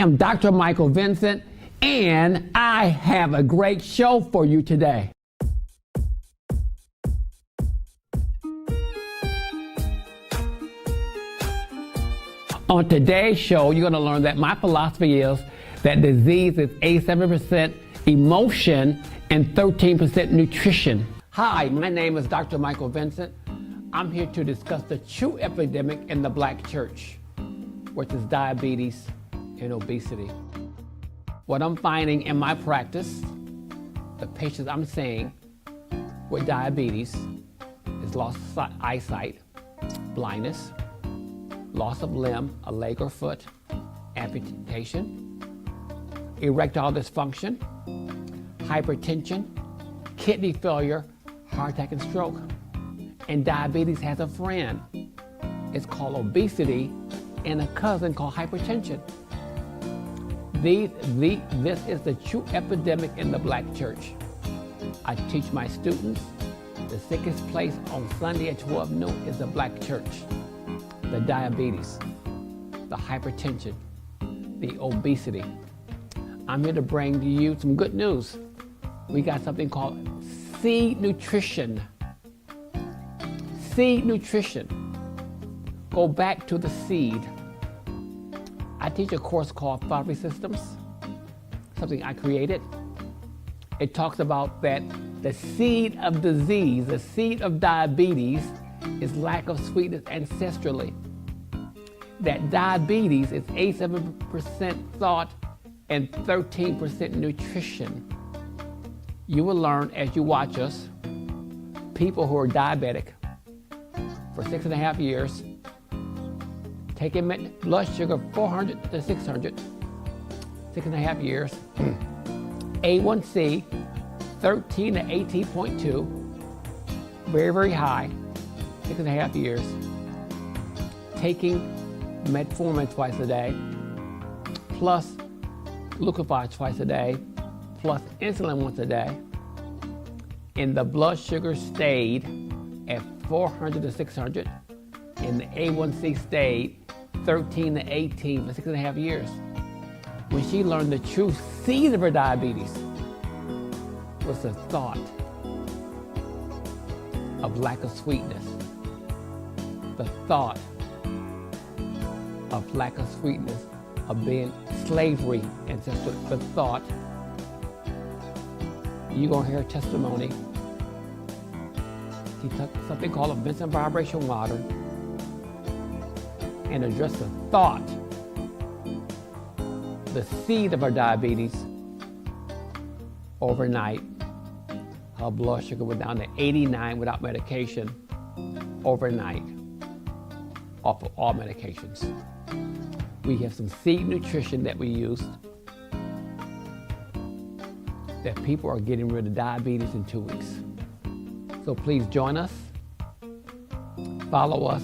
am Dr. Michael Vincent, and I have a great show for you today. On today's show, you're going to learn that my philosophy is that disease is 87% emotion and 13% nutrition. Hi, my name is Dr. Michael Vincent. I'm here to discuss the true epidemic in the black church, which is diabetes and obesity. What I'm finding in my practice, the patients I'm seeing with diabetes is loss of eyesight, blindness, loss of limb, a leg or foot, amputation, erectile dysfunction, hypertension, kidney failure, heart attack and stroke. And diabetes has a friend. It's called obesity and a cousin called hypertension. This is the true epidemic in the black church. I teach my students the sickest place on Sunday at 12 noon is the black church. The diabetes, the hypertension, the obesity. I'm here to bring to you some good news. We got something called seed nutrition. Seed nutrition. Go back to the seed. I teach a course called Fatherly Systems, something I created. It talks about that the seed of disease, the seed of diabetes, is lack of sweetness ancestrally. That diabetes is 87% thought and 13% nutrition. You will learn as you watch us, people who are diabetic for 6.5 years, taking blood sugar 400 to 600, 6.5 years, A1C 13 to 18.2, very, very high, 6.5 years, taking metformin twice a day, plus glucophage twice a day, plus insulin once a day, and the blood sugar stayed at 400 to 600, and the A1C stayed 13 to 18 for 6.5 years. When she learned the true seed of her diabetes was the thought of lack of sweetness, the thought of lack of sweetness, of being slavery, and the thought, you're gonna hear testimony. He took something called a Vincent vibration water and addressed the thought, the seed of her diabetes. Overnight, her blood sugar went down to 89 without medication, overnight, off of all medications. We have some seed nutrition that we use that people are getting rid of diabetes in 2 weeks. So please join us, follow us,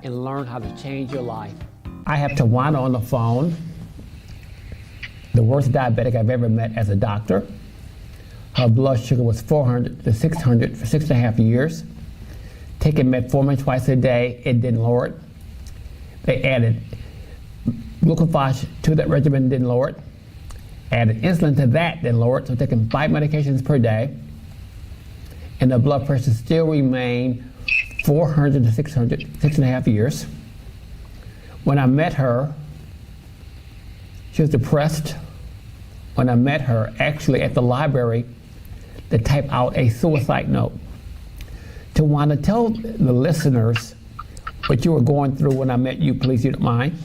and learn how to change your life. I have Tawana on the phone, the worst diabetic I've ever met as a doctor. Her blood sugar was 400 to 600 for 6.5 years. Taking metformin twice a day, it didn't lower it. They added glucophage to that regimen, didn't lower it. Added insulin to that, didn't lower it. So taking 5 medications per day. And the blood pressure still remained 400 to 600, 6.5 years. When I met her, she was depressed. When I met her, actually at the library, to type out a suicide note. To want to tell the listeners what you were going through when I met you, please, you don't mind?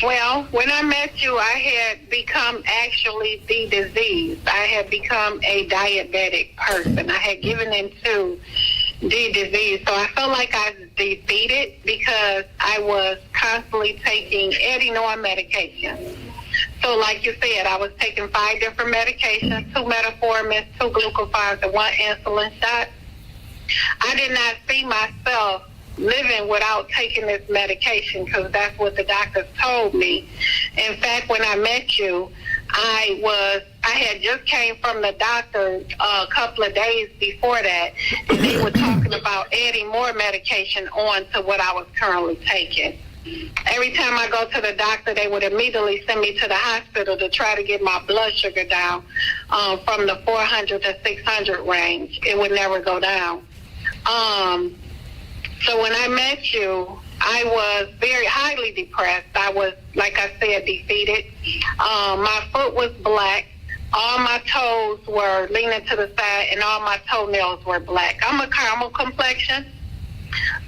Well, when I met you, I had become actually the disease. I had become a diabetic person. I had given into the disease. So I felt like I was defeated because I was constantly adding on medication. So like you said, I was taking 5 different medications, 2 metformins, 2 glucophage, and 1 insulin shot. I did not see myself living without taking this medication because that's what the doctors told me. In fact, when I met you, I had just came from the doctor a couple of days before that, and they were talking about adding more medication on to what I was currently taking. Every time I go to the doctor, they would immediately send me to the hospital to try to get my blood sugar down from the 400 to 600 range. It would never go down. So when I met you, I was very highly depressed. I was, like I said, defeated. My foot was black. All my toes were leaning to the side, and all my toenails were black. I'm a caramel complexion.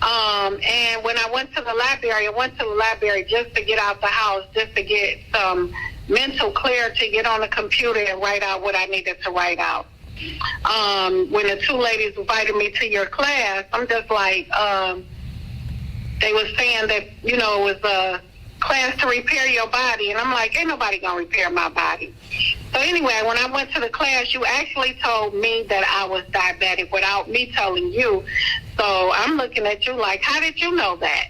And when I went to the library, just to get out the house, just to get some mental clarity, get on the computer and write out what I needed to write out. When the two ladies invited me to your class, I'm just like, they were saying that, it was a class to repair your body. And I'm like, ain't nobody going to repair my body. So anyway, when I went to the class, you actually told me that I was diabetic without me telling you. So I'm looking at you like, how did you know that?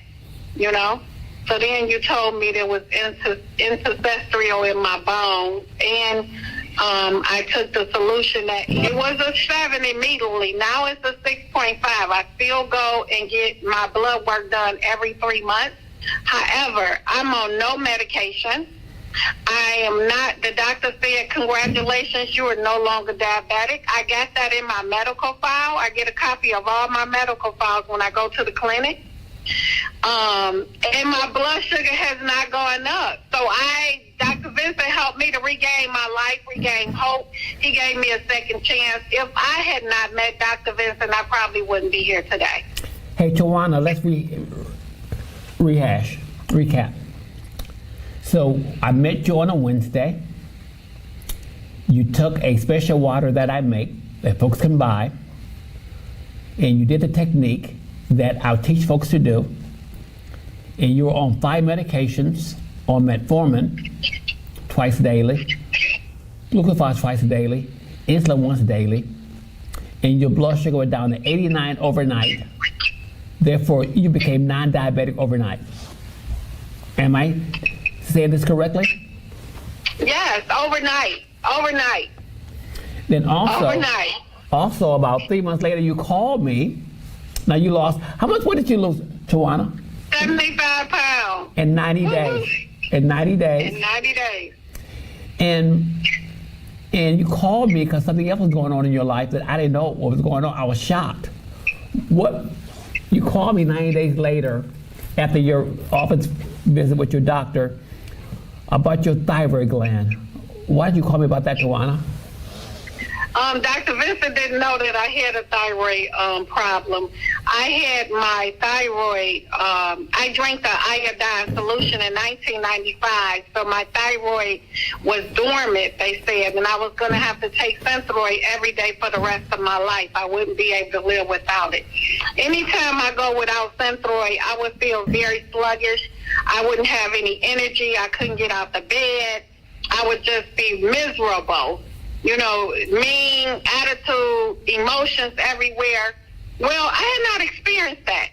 So then you told me there was ancestral in my bones. And I took the solution that it was a 7 immediately. Now it's a 6.5. I still go and get my blood work done every 3 months. However, I'm on no medication. I am not, the doctor said, congratulations, you are no longer diabetic. I got that in my medical file. I get a copy of all my medical files when I go to the clinic. And my blood sugar has not gone up. So Dr. Vincent helped me to regain my life, regain hope. He gave me a second chance. If I had not met Dr. Vincent, I probably wouldn't be here today. Hey, Tawana, let's recap. So I met you on a Wednesday. You took a special water that I make that folks can buy, and you did the technique that I'll teach folks to do. And you were on 5 medications, on metformin twice daily, glucophage twice daily, insulin once daily, and your blood sugar went down to 89 overnight. Therefore, you became non-diabetic overnight. Am I saying this correctly? Yes, overnight. Then overnight. Also about 3 months later, you called me. Now you lost, how much weight did you lose, Tawana? 75 pounds. In 90 days. In 90 days. In 90 days. And you called me because something else was going on in your life that I didn't know what was going on. I was shocked. You called me 90 days later after your office visit with your doctor about your thyroid gland. Why did you call me about that, Tawana? Dr. Vincent didn't know that I had a thyroid problem. I had my thyroid, I drank the iodine solution in 1995, so my thyroid was dormant, they said, and I was going to have to take Synthroid every day for the rest of my life. I wouldn't be able to live without it. Anytime I go without Synthroid, I would feel very sluggish. I wouldn't have any energy. I couldn't get out the bed. I would just be miserable. Mean, attitude, emotions everywhere. Well, I had not experienced that.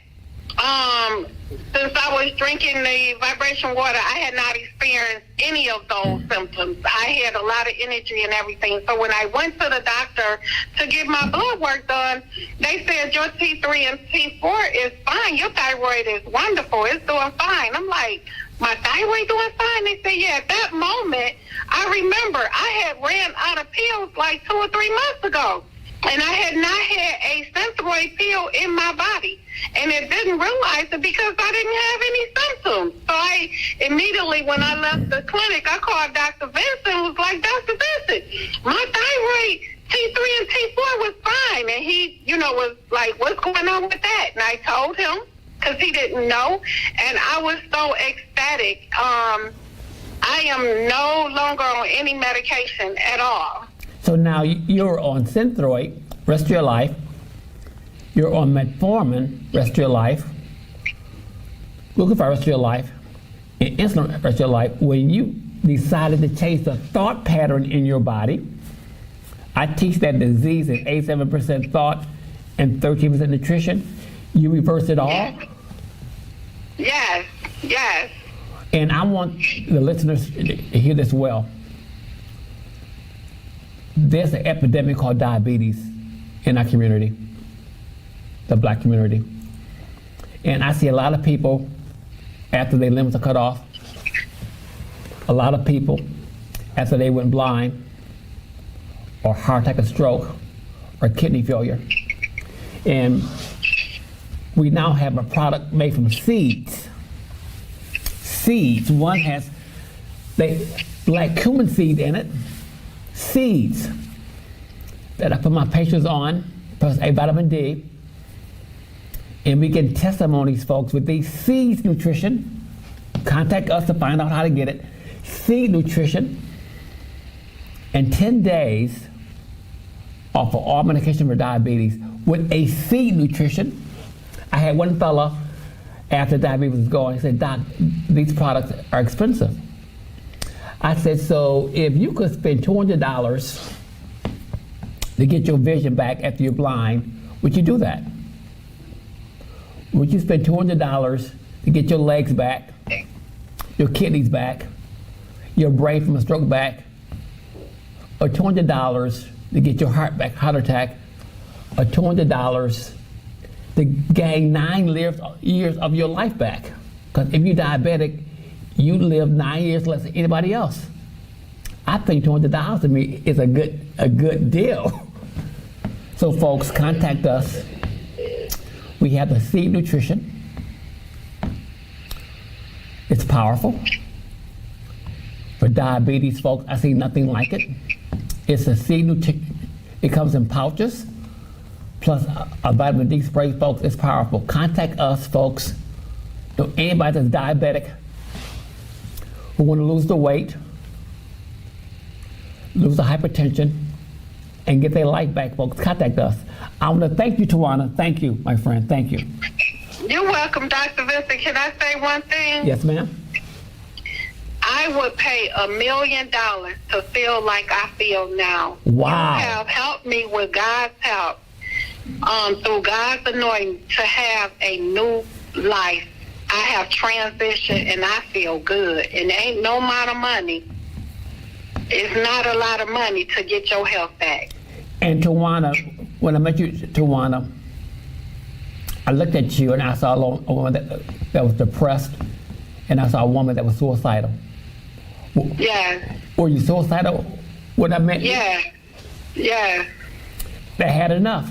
Since I was drinking the vibration water, I had not experienced any of those symptoms. I had a lot of energy and everything. So when I went to the doctor to get my blood work done, they said your T3 and T4 is fine. Your thyroid is wonderful. It's doing fine. I'm like, my thyroid doing fine? They said, yeah. At that moment, I remember I had ran out of pills like 2 or 3 months ago. And I had not had a Synthroid pill in my body. And it didn't realize it because I didn't have any symptoms. So I immediately, when I left the clinic, I called Dr. Vincent and was like, Dr. Vincent, my thyroid T3 and T4 was fine. And he, was like, what's going on with that? And I told him because he didn't know. And I was so ecstatic. I am no longer on any medication at all. So now you're on Synthroid, rest of your life. You're on metformin, rest of your life. Glucophage, rest of your life. And insulin, rest of your life. When you decided to change the thought pattern in your body, I teach that disease is 87% thought and 13% nutrition. You reverse it all? Yes. And I want the listeners to hear this well. There's an epidemic called diabetes in our community, the black community. And I see a lot of people after their limbs are cut off. A lot of people, after they went blind, or heart attack or stroke, or kidney failure. And we now have a product made from seeds. Seeds. One has black cumin seed in it. Seeds that I put my patients on, plus A vitamin D. And we get testimonies, folks, with these seeds nutrition. Contact us to find out how to get it. Seed nutrition. In 10 days, off of all medication for diabetes with a seed nutrition. I had one fella after diabetes was going, he said, "Doc, these products are expensive." I said, "So if you could spend $200 to get your vision back after you're blind, would you do that? Would you spend $200 to get your legs back, your kidneys back, your brain from a stroke back, or $200 to get your heart back, heart attack, or $200 to gain 9 years of your life back?" Because if you're diabetic, you live 9 years less than anybody else. I think $200 to me is a good deal. So folks, contact us. We have the seed nutrition. It's powerful. For diabetes, folks, I see nothing like it. It's a seed nutrition. It comes in pouches, plus a vitamin D spray, folks. It's powerful. Contact us, folks. Anybody that's diabetic who want to lose the weight, lose the hypertension, and get their life back, folks, contact us. I want to thank you, Tawana. Thank you, my friend. Thank you. You're welcome, Dr. Vincent. Can I say one thing? Yes, ma'am. I would pay $1 million to feel like I feel now. Wow. You have helped me with God's help, through God's anointing, to have a new life. I have transitioned and I feel good. And there ain't no amount of money. It's not a lot of money to get your health back. And Tawana, when I met you, Tawana, I looked at you and I saw a woman that was depressed, and I saw a woman that was suicidal. Yeah. Were you suicidal when I met you? Yeah. Yeah. They had enough.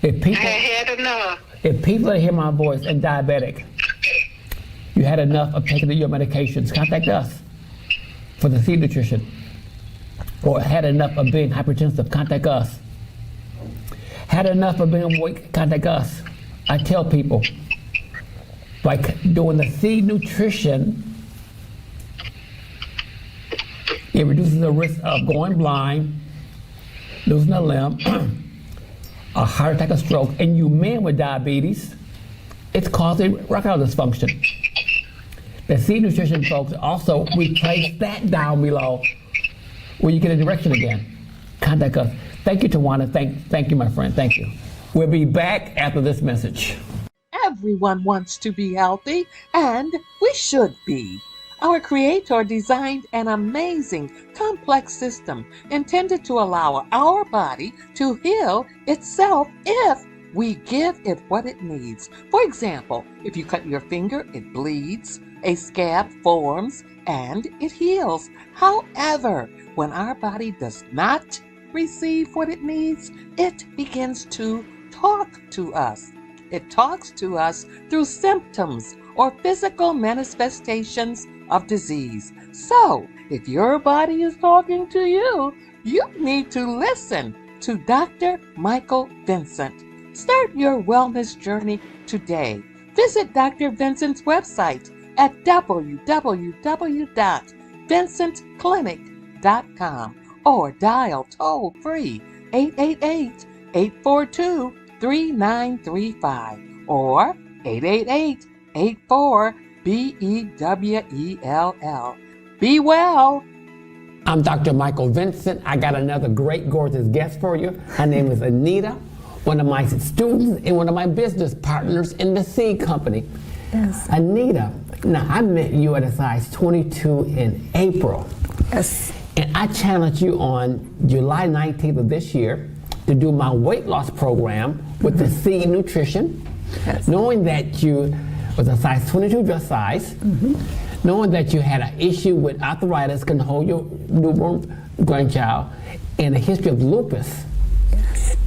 I had enough. If people that hear my voice and diabetic, you had enough of taking your medications, contact us for the seed nutrition. Or had enough of being hypertensive, contact us. Had enough of being overweight, contact us. I tell people, by doing the seed nutrition, it reduces the risk of going blind, losing a limb, a heart attack, a stroke, and you men with diabetes, it's causing erectile dysfunction. The seed nutrition, folks, also, we place that down below where you get a direction again. Contact us. Thank you, Tawana. Thank you, my friend. Thank you. We'll be back after this message. Everyone wants to be healthy, and we should be. Our Creator designed an amazing, complex system intended to allow our body to heal itself if we give it what it needs. For example, if you cut your finger, it bleeds, a scab forms, and it heals. However, when our body does not receive what it needs, it begins to talk to us. It talks to us through symptoms or physical manifestations of disease. So, if your body is talking to you, you need to listen to Dr. Michael Vincent. Start your wellness journey today. Visit Dr. Vincent's website at www.vincentclinic.com or dial toll-free 888-842-3935 or 888-84-BEWELL. Be well. I'm Dr. Michael Vincent. I got another great, gorgeous guest for you. Her name is Anita, one of my students and one of my business partners in the seed company. Yes. Anita, now I met you at a size 22 in April. Yes. And I challenged you on July 19th of this year to do my weight loss program with the seed nutrition, Yes. knowing that you was a size 22 dress size, knowing that you had an issue with arthritis, couldn't hold your newborn grandchild, and a history of lupus.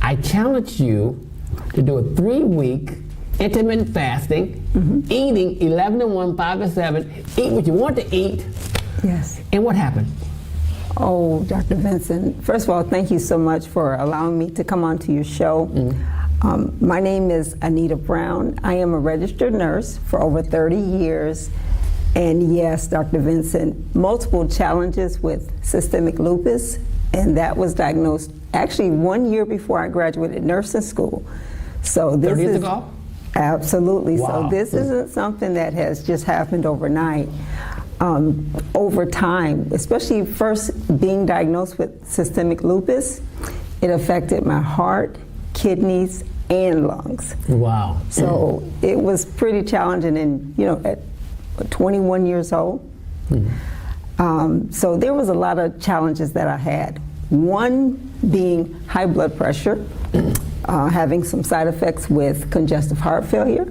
I challenged you to do a 3-week intermittent fasting, eating 11 to 1, 5 to 7, eat what you want to eat. Yes. And what happened? Oh, Dr. Vincent, first of all, thank you so much for allowing me to come onto your show. My name is Anita Brown. I am a registered nurse for over 30 years. And yes, Dr. Vincent, multiple challenges with systemic lupus, and that was diagnosed actually 1 year before I graduated nursing school. So this 30 years is ago? Absolutely. Wow. So this isn't something that has just happened overnight. Over time, especially first being diagnosed with systemic lupus, it affected my heart, kidneys, and lungs. Wow. So it was pretty challenging, and at 21 years old. So there was a lot of challenges that I had. One being high blood pressure, having some side effects with congestive heart failure.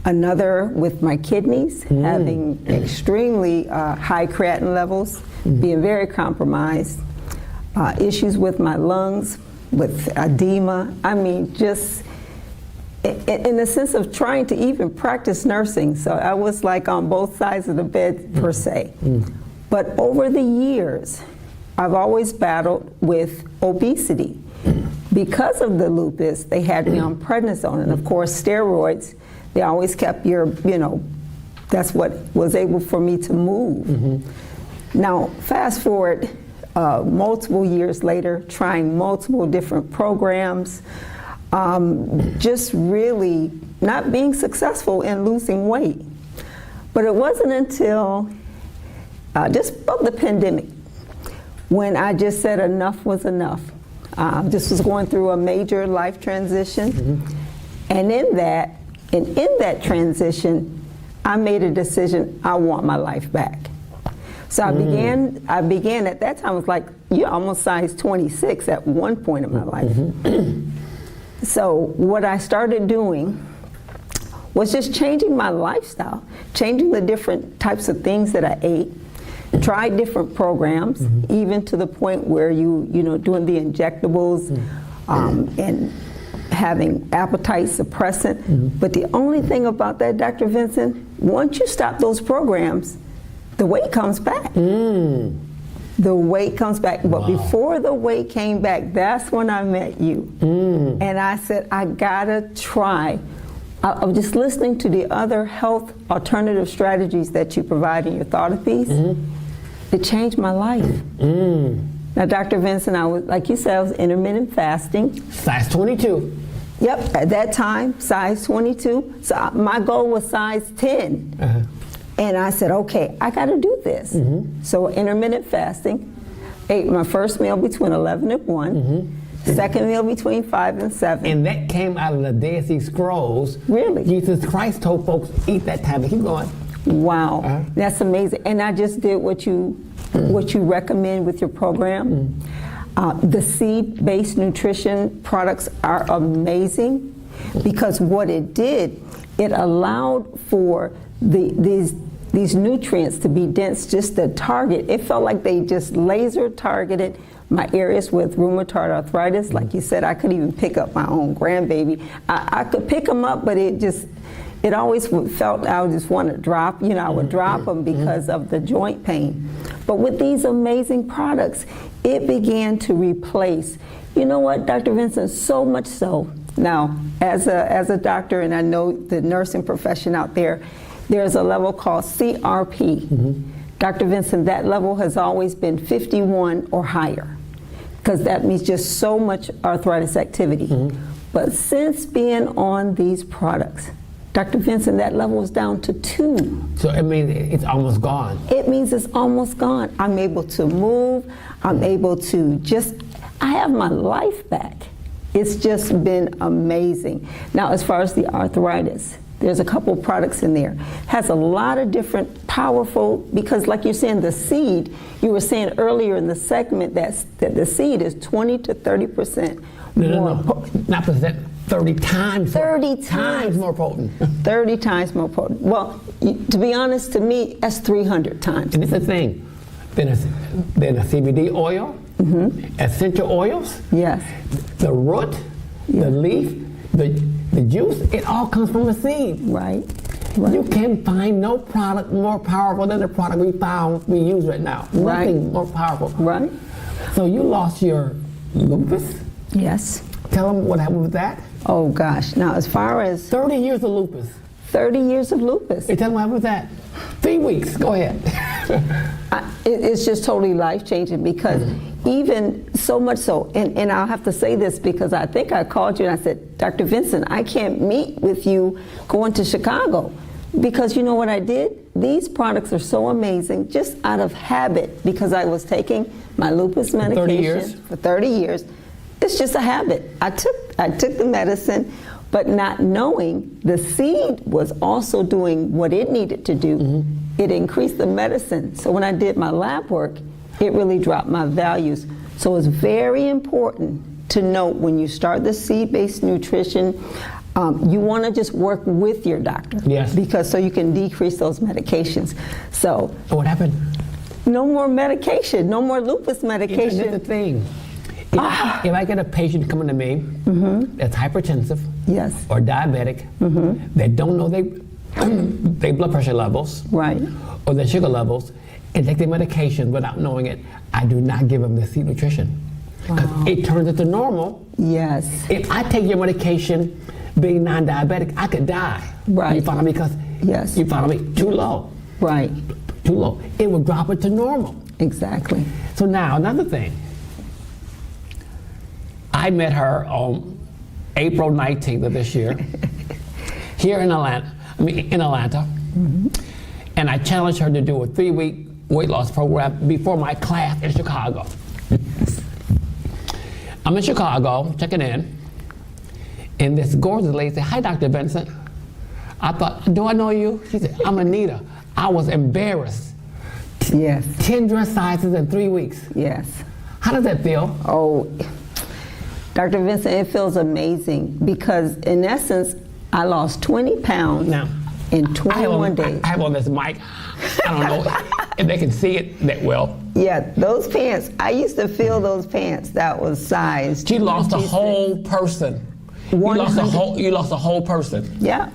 Another with my kidneys, having extremely high creatinine levels, being very compromised. Issues with my lungs, with edema. I mean, just in the sense of trying to even practice nursing. So I was like on both sides of the bed per se. But over the years, I've always battled with obesity. Because of the lupus, they had me on prednisone, and of course steroids. They always kept that's what was able for me to move. Now, fast forward multiple years later, trying multiple different programs, just really not being successful in losing weight. But it wasn't until just about the pandemic when I just said enough was enough. Just was going through a major life transition, and in that transition, I made a decision. I want my life back. So I began at that time. It was like almost size 26 at one point in my life. So what I started doing was just changing my lifestyle, changing the different types of things that I ate. Tried different programs, even to the point where doing the injectables and having appetite suppressant. But the only thing about that, Dr. Vincent, once you stop those programs, the weight comes back. The weight comes back. But before the weight came back, that's when I met you. And I said, I gotta try. I was just listening to the other health alternative strategies that you provide in your therapies. It changed my life. Now, Dr. Vincent, I was, like you said, I was intermittent fasting. Size 22. Yep, at that time, size 22. So my goal was size 10. And I said, okay, I got to do this. So intermittent fasting, ate my first meal between 11 and 1, second meal between 5 and 7. And that came out of the Dead Sea Scrolls. Really? Jesus Christ told folks, eat that time and keep going. Wow, that's amazing. And I just did what you recommend with your program. The seed-based nutrition products are amazing because what it did, it allowed for these nutrients to be dense, just to target. It felt like they just laser targeted my areas with rheumatoid arthritis. Like you said, I could even pick up my own grandbaby. I could pick them up, but it always felt I would just want to drop, I would drop them because of the joint pain. But with these amazing products, it began to replace, you know what, Dr. Vincent, so much so. Now, as a doctor, and I know the nursing profession out there, there's a level called CRP. Dr. Vincent, that level has always been 51 or higher, because that means just so much arthritis activity. But since being on these products, Dr. Vincent, that level is down to 2. So it means it's almost gone. It means it's almost gone. I'm able to move. I'm able to I have my life back. It's just been amazing. Now, as far as the arthritis, there's a couple products in there. Has a lot of different powerful, because like you're saying, the seed, you were saying earlier in the segment that the seed is 20 to 30% more. No, not percent. 30 times. 30 times. More potent. 30 times more potent. Well, to be honest, to me, that's 300 times. And it's the thing. Then a CBD oil, essential oils, Yes. the root, the leaf, the juice, it all comes from a seed. Right. You can find no product more powerful than the product we use right now. Right. Nothing more powerful. Right. So you lost your lupus? Yes. Tell them what happened with that. Oh gosh. Now, as far as 30 years of lupus. 30 years of lupus, Hey, tell them what happened with that. 3 weeks. Go ahead. it's just totally life-changing because even so much so, and I'll have to say this because I think I called you and I said, Dr. Vincent, I can't meet with you going to Chicago because you know what I did? These products are so amazing just out of habit because I was taking my lupus medication for 30 years. It's just a habit. I took the medicine, but not knowing the seed was also doing what it needed to do. It increased the medicine. So when I did my lab work, it really dropped my values. So it's very important to note when you start the seed-based nutrition, you want to just work with your doctor. Yes. Because so you can decrease those medications. So What happened? no more medication, no more lupus medication. That's the thing. If I get a patient coming to me that's hypertensive Yes. or diabetic, they don't know their blood pressure levels Right. or their sugar levels, and take their medication without knowing it, I do not give them the seed nutrition. Because it turns into normal. Yes. If I take your medication being non-diabetic, I could die. Right. You follow me? Because Yes. you follow me? Too low. Right. Too low. It would drop it to normal. Exactly. So now, another thing. I met her on April 19th of this year here in Atlanta. And I challenged her to do a 3-week weight loss program before my class in Chicago. I'm in Chicago, checking in, and this gorgeous lady said, "Hi, Dr. Vincent." I thought, "Do I know you?" She said, "I'm Anita." I was embarrassed. Yes. 10 dress sizes in 3 weeks. Yes. How does that feel? Oh, Dr. Vincent, it feels amazing because in essence, I lost 20 pounds Now, in 21 days. I have on this mic. I don't know if they can see it that well. Yeah, those pants, I used to feel those pants. That was size. She lost a 26. whole person. You lost a whole person. Yeah,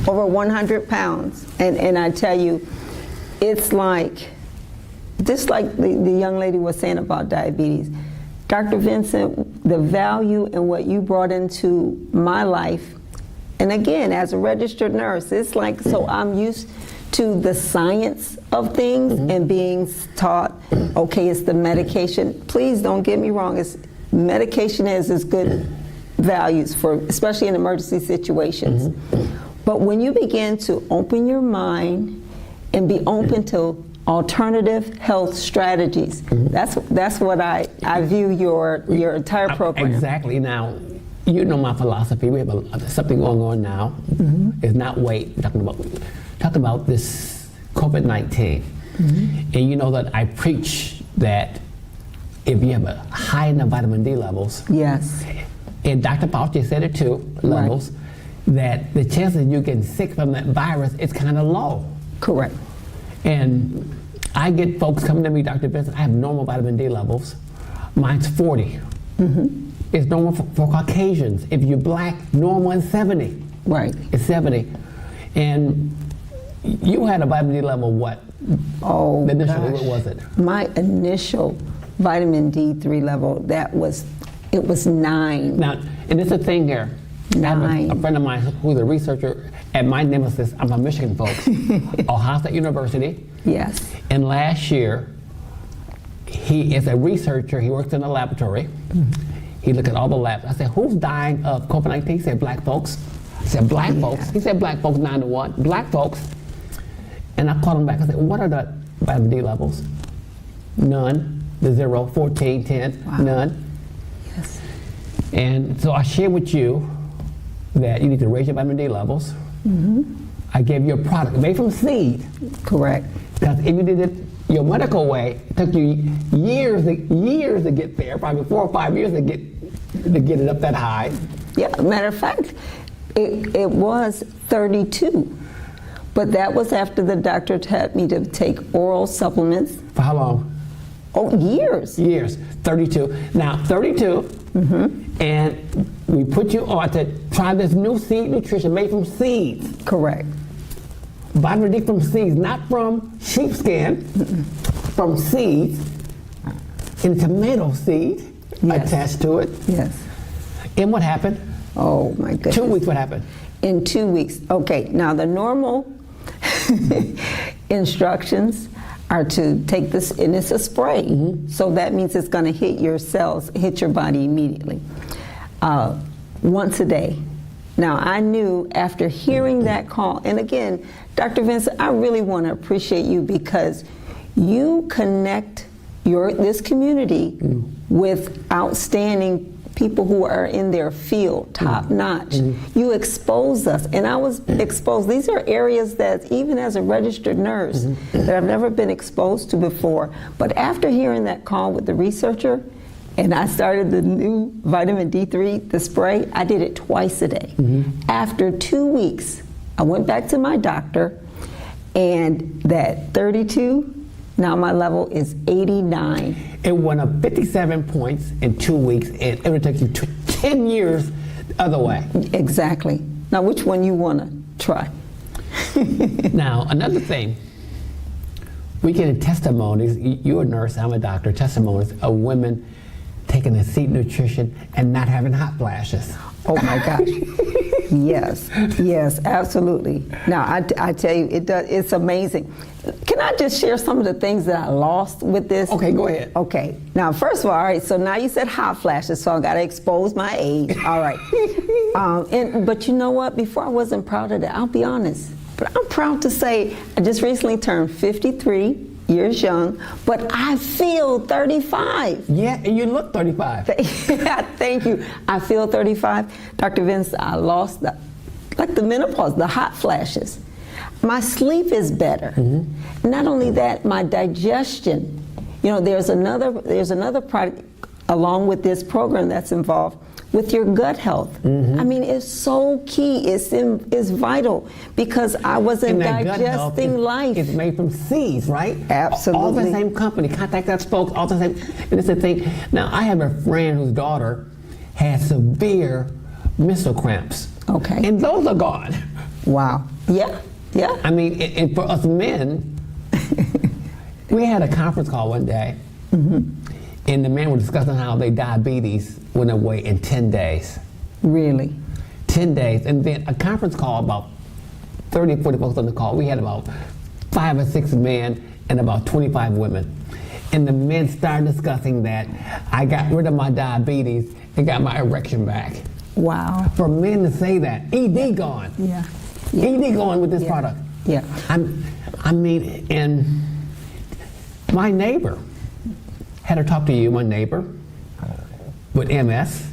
over 100 pounds. And I tell you, it's like, just like the young lady was saying about diabetes. Dr. Vincent, the value and what you brought into my life, and again, as a registered nurse, it's like, so I'm used to the science of things and being taught, okay, it's the medication. Please don't get me wrong, medication is good values for, especially in emergency situations. But when you begin to open your mind and be open to alternative health strategies, that's what I view your entire program. Exactly. Now, you know my philosophy. We have something going on now. It's not weight. Talking about this COVID-19. And you know that I preach that if you have a high enough vitamin D levels, Yes. and Dr. Fauci said it too, levels, that the chances you getting sick from that virus is kind of low. Correct. And I get folks coming to me, Dr. Vincent, I have normal vitamin D levels. Mine's 40. It's normal for Caucasians. If you're black, normal is 70. Right. It's 70. And you had a vitamin D level what? Oh, Initially, gosh. what was it? My initial vitamin D3 level, it was 9. Now, and it's a thing here. I have a friend of mine who's a researcher at my nemesis. I'm from Michigan, folks. Ohio State University. Yes. And last year, he is a researcher. He works in a laboratory. He looked at all the labs. I said, "Who's dying of COVID-19?" He said, "Black folks." I said, "Black folks?" He said, "Black folks 9 to 1. Black folks." And I called him back. I said, "What are the vitamin D levels?" None. The 0, 14, 10, none. Yes. And so I shared with you that you need to raise your vitamin D levels. I gave you a product made from seed. Correct. Because if you did it your medical way, it took you years to get there, probably 4 or 5 years to get it up that high. Yeah, matter of fact, it was 32. But that was after the doctor had me to take oral supplements. For how long? Oh, years. Years. 32. Now, 32, and we put you on to try this new seed nutrition made from seeds. Correct. Vitamin D from seeds, not from sheepskin, from seeds, and tomato seed attached to it. Yes. And what happened? Oh, my goodness. 2 weeks, what happened? In 2 weeks. Okay, now the normal instructions are to take this, and it's a spray. So that means it's going to hit your cells, hit your body immediately. Once a day. Now, I knew after hearing that call, and again, Dr. Vincent, I really want to appreciate you because you connect this community with outstanding people who are in their field, top notch. You expose us, and I was exposed. These are areas that even as a registered nurse that I've never been exposed to before. But after hearing that call with the researcher, and I started the new vitamin D3, the spray, I did it twice a day. After 2 weeks, I went back to my doctor, and that 32, now my level is 89. It went up 57 points in 2 weeks, and it would take you 10 years the other way. Exactly. Now, which one you want to try? Now, another thing, we get testimonies, you're a nurse, I'm a doctor, testimonies of women taking the seed nutrition and not having hot flashes. Oh my gosh. Yes, yes, absolutely. Now, I tell you, it's amazing. Can I just share some of the things that I lost with this? Okay, go ahead. Okay. Now, first of all, all right, so now you said hot flashes, so I got to expose my age. All right. But you know what? Before I wasn't proud of that, I'll be honest. But I'm proud to say I just recently turned 53 years young, but I feel 35. Yeah, and you look 35. Thank you. I feel 35. Dr. Vince, I lost the menopause, the hot flashes. My sleep is better. Not only that, my digestion. You know, there's another product along with this program that's involved with your gut health. I mean, it's so key. It's vital because I wasn't digesting life. It's made from seeds, right? Absolutely. All the same company, Contact That Spokes, all the same. And it's the thing. Now, I have a friend whose daughter had severe menstrual cramps. Okay. And those are gone. Wow. Yeah. Yeah. I mean, and for us men, we had a conference call one day, and the men were discussing how their diabetes went away in 10 days. Really? 10 days. And then a conference call, about 30 or 40 folks on the call. We had about 5 or 6 men and about 25 women. And the men started discussing that I got rid of my diabetes and got my erection back. Wow. For men to say that, ED gone. Yeah. ED gone with this product. Yeah. I mean, and my neighbor, had her talk to you, my neighbor, with MS.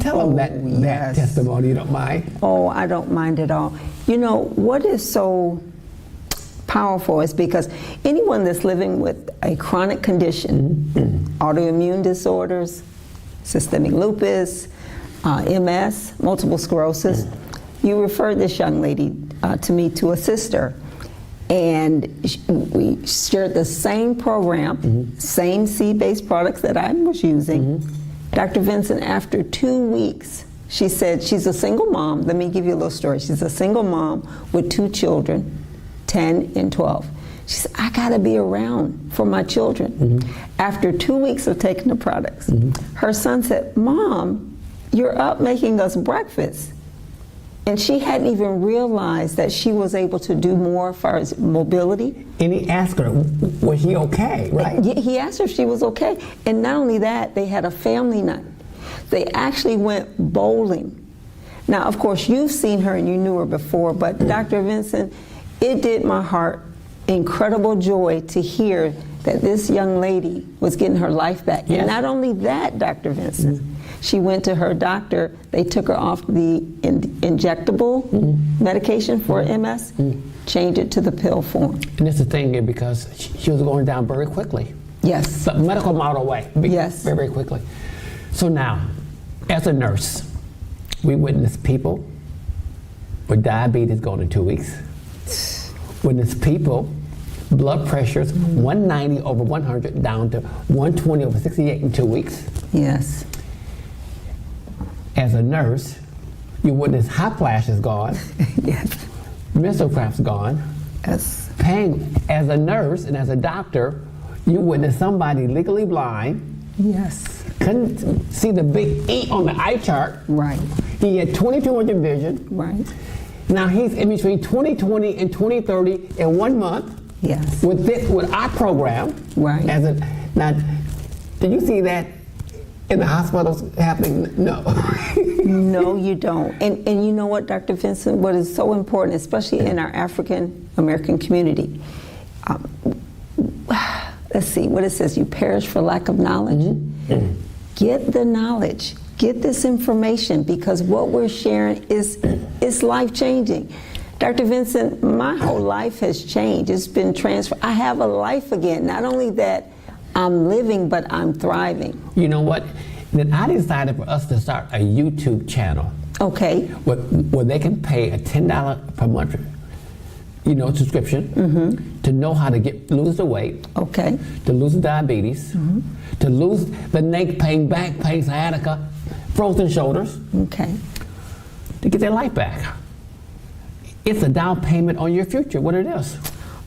Tell them that testimony, you don't mind? Oh, I don't mind at all. You know, what is so powerful is because anyone that's living with a chronic condition, autoimmune disorders, systemic lupus, MS, multiple sclerosis, you referred this young lady to me to a sister. And we shared the same program, same seed-based products that I was using. Dr. Vincent, after 2 weeks, she said she's a single mom. Let me give you a little story. She's a single mom with 2 children, 10 and 12. She said, I gotta be around for my children. After 2 weeks of taking the products, her son said, Mom, you're up making us breakfast. And she hadn't even realized that she was able to do more as far as mobility. And he asked her, was she okay, right? He asked her if she was okay. And not only that, they had a family night. They actually went bowling. Now, of course, you've seen her and you knew her before, but Dr. Vincent, it did my heart incredible joy to hear that this young lady was getting her life back. Yes. And not only that, Dr. Vincent, she went to her doctor, they took her off the injectable medication for MS, changed it to the pill form. And that's the thing here, because she was going down very quickly. Yes. The medical model way. Yes. Very, very quickly. So now, as a nurse, We witness people with diabetes going in 2 weeks. Witness people, blood pressures 190 over 100 down to 120 over 68 in 2 weeks. Yes. As a nurse, you witness hot flashes gone, Yes. menstrual cramps gone, Yes. pain. As a nurse and as a doctor, you witness somebody legally blind, Yes. couldn't see the big E on the eye chart. Right. He had 2200 vision. Right. Now he's in between 2020 and 2030 in 1 month Yes. with our program. Right. Now, did you see that in the hospitals happening? No. No, you don't. And you know what, Dr. Vincent, what is so important, especially in our African American community, let's see what it says, you perish for lack of knowledge. Get the knowledge, get this information, because what we're sharing is life-changing. Dr. Vincent, my whole life has changed. It's been transferred. I have a life again. Not only that I'm living, but I'm thriving. You know what? Then I decided for us to start a YouTube channel. Okay. Where they can pay a $10 per month, subscription to know how to lose the weight, Okay. to lose the diabetes, to lose the neck pain, back pain, sciatica, frozen shoulders, Okay. to get their life back. It's a down payment on your future, what it is.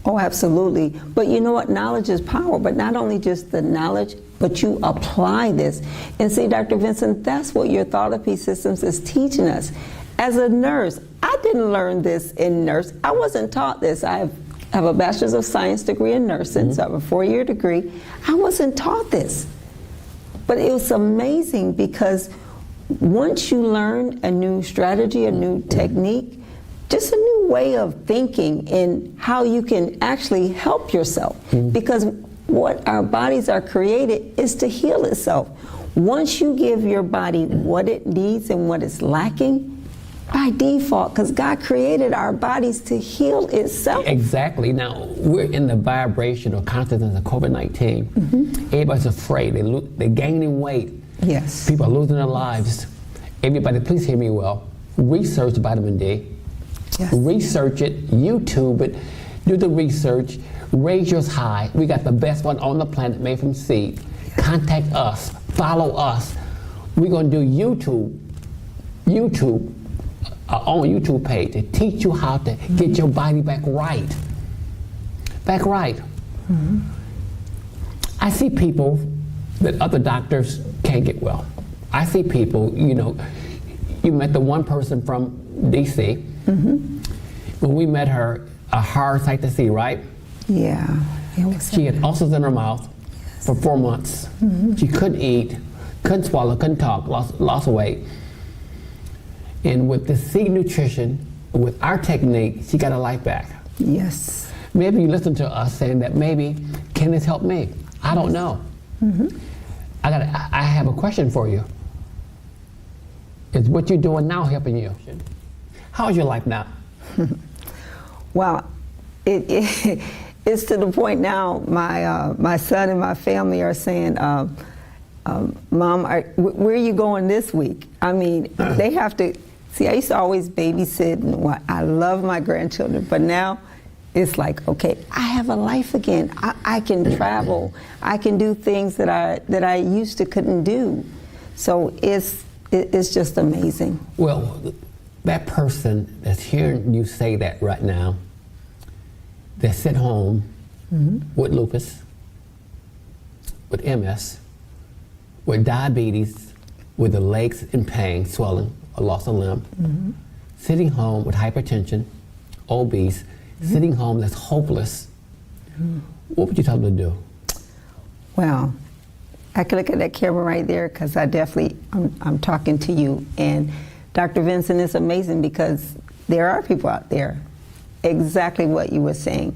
Oh, absolutely. But you know what? Knowledge is power. But not only just the knowledge, but you apply this. And see, Dr. Vincent, that's what your Thought Systems is teaching us. As a nurse, I didn't learn this in nurse. I wasn't taught this. I have a Bachelor's of Science degree in nursing, so I have a 4-year degree. I wasn't taught this. But it was amazing because once you learn a new strategy, a new technique, just a new way of thinking and how you can actually help yourself. Because what our bodies are created is to heal itself. Once you give your body what it needs and what it's lacking, by default, because God created our bodies to heal itself. Exactly. Now, we're in the vibration or consciousness of COVID-19. Everybody's afraid. They're gaining weight. Yes. People are losing their lives. Everybody, please hear me well. Research vitamin D. Yes. Research it, YouTube it, do the research, raise yours high. We got the best one on the planet made from seed. Contact us, follow us. We're going to do YouTube, our own YouTube page to teach you how to get your body back right. Back right. I see people that other doctors can't get well. I see people, you met the one person from DC. When we met her, a hard sight to see, right? Yeah. It was She had ulcers in her mouth for 4 months. She couldn't eat, couldn't swallow, couldn't talk, lost weight. And with the seed nutrition, with our technique, she got her life back. Yes. Maybe you listen to us saying that maybe, can this help me? I don't know. I have a question for you. Is what you're doing now helping you? How's your life now? Well, it's to the point now, my son and my family are saying, Mom, where are you going this week? I mean, they have to, see, I used to always babysit, and I love my grandchildren, but now it's like, okay, I have a life again. I can travel. I can do things that I used to couldn't do. So it's just amazing. Well, that person that's hearing you say that right now, that's at home with lupus, with MS, with diabetes, with the legs in pain, swelling, or loss of limb, sitting home with hypertension, obese, sitting home that's hopeless, what would you tell them to do? Well, I can look at that camera right there because I'm talking to you. And Dr. Vincent, is amazing because there are people out there, exactly what you were saying.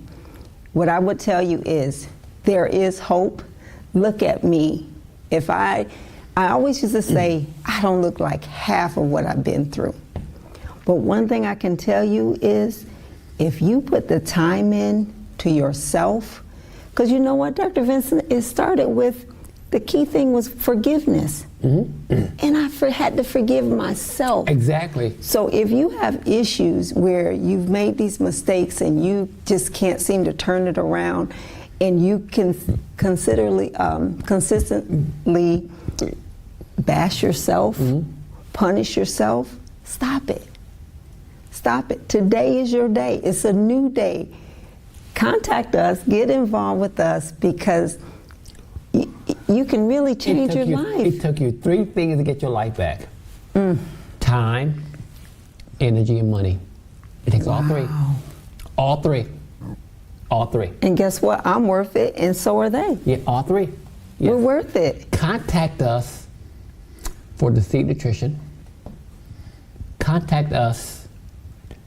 What I would tell you is, there is hope. Look at me. I always used to say, I don't look like half of what I've been through. But one thing I can tell you is, if you put the time in to yourself, because you know what, Dr. Vincent, it started with the key thing was forgiveness. And I had to forgive myself. Exactly. So if you have issues where you've made these mistakes and you just can't seem to turn it around, and you can consistently bash yourself, punish yourself, stop it. Stop it. Today is your day. It's a new day. Contact us, get involved with us, because you can really change your life. It took you 3 things to get your life back. Time, energy, and money. It takes all 3. All 3. All 3. And guess what? I'm worth it, and so are they. Yeah, all 3. Yes. We're worth it. Contact us for Deceit Nutrition. Contact us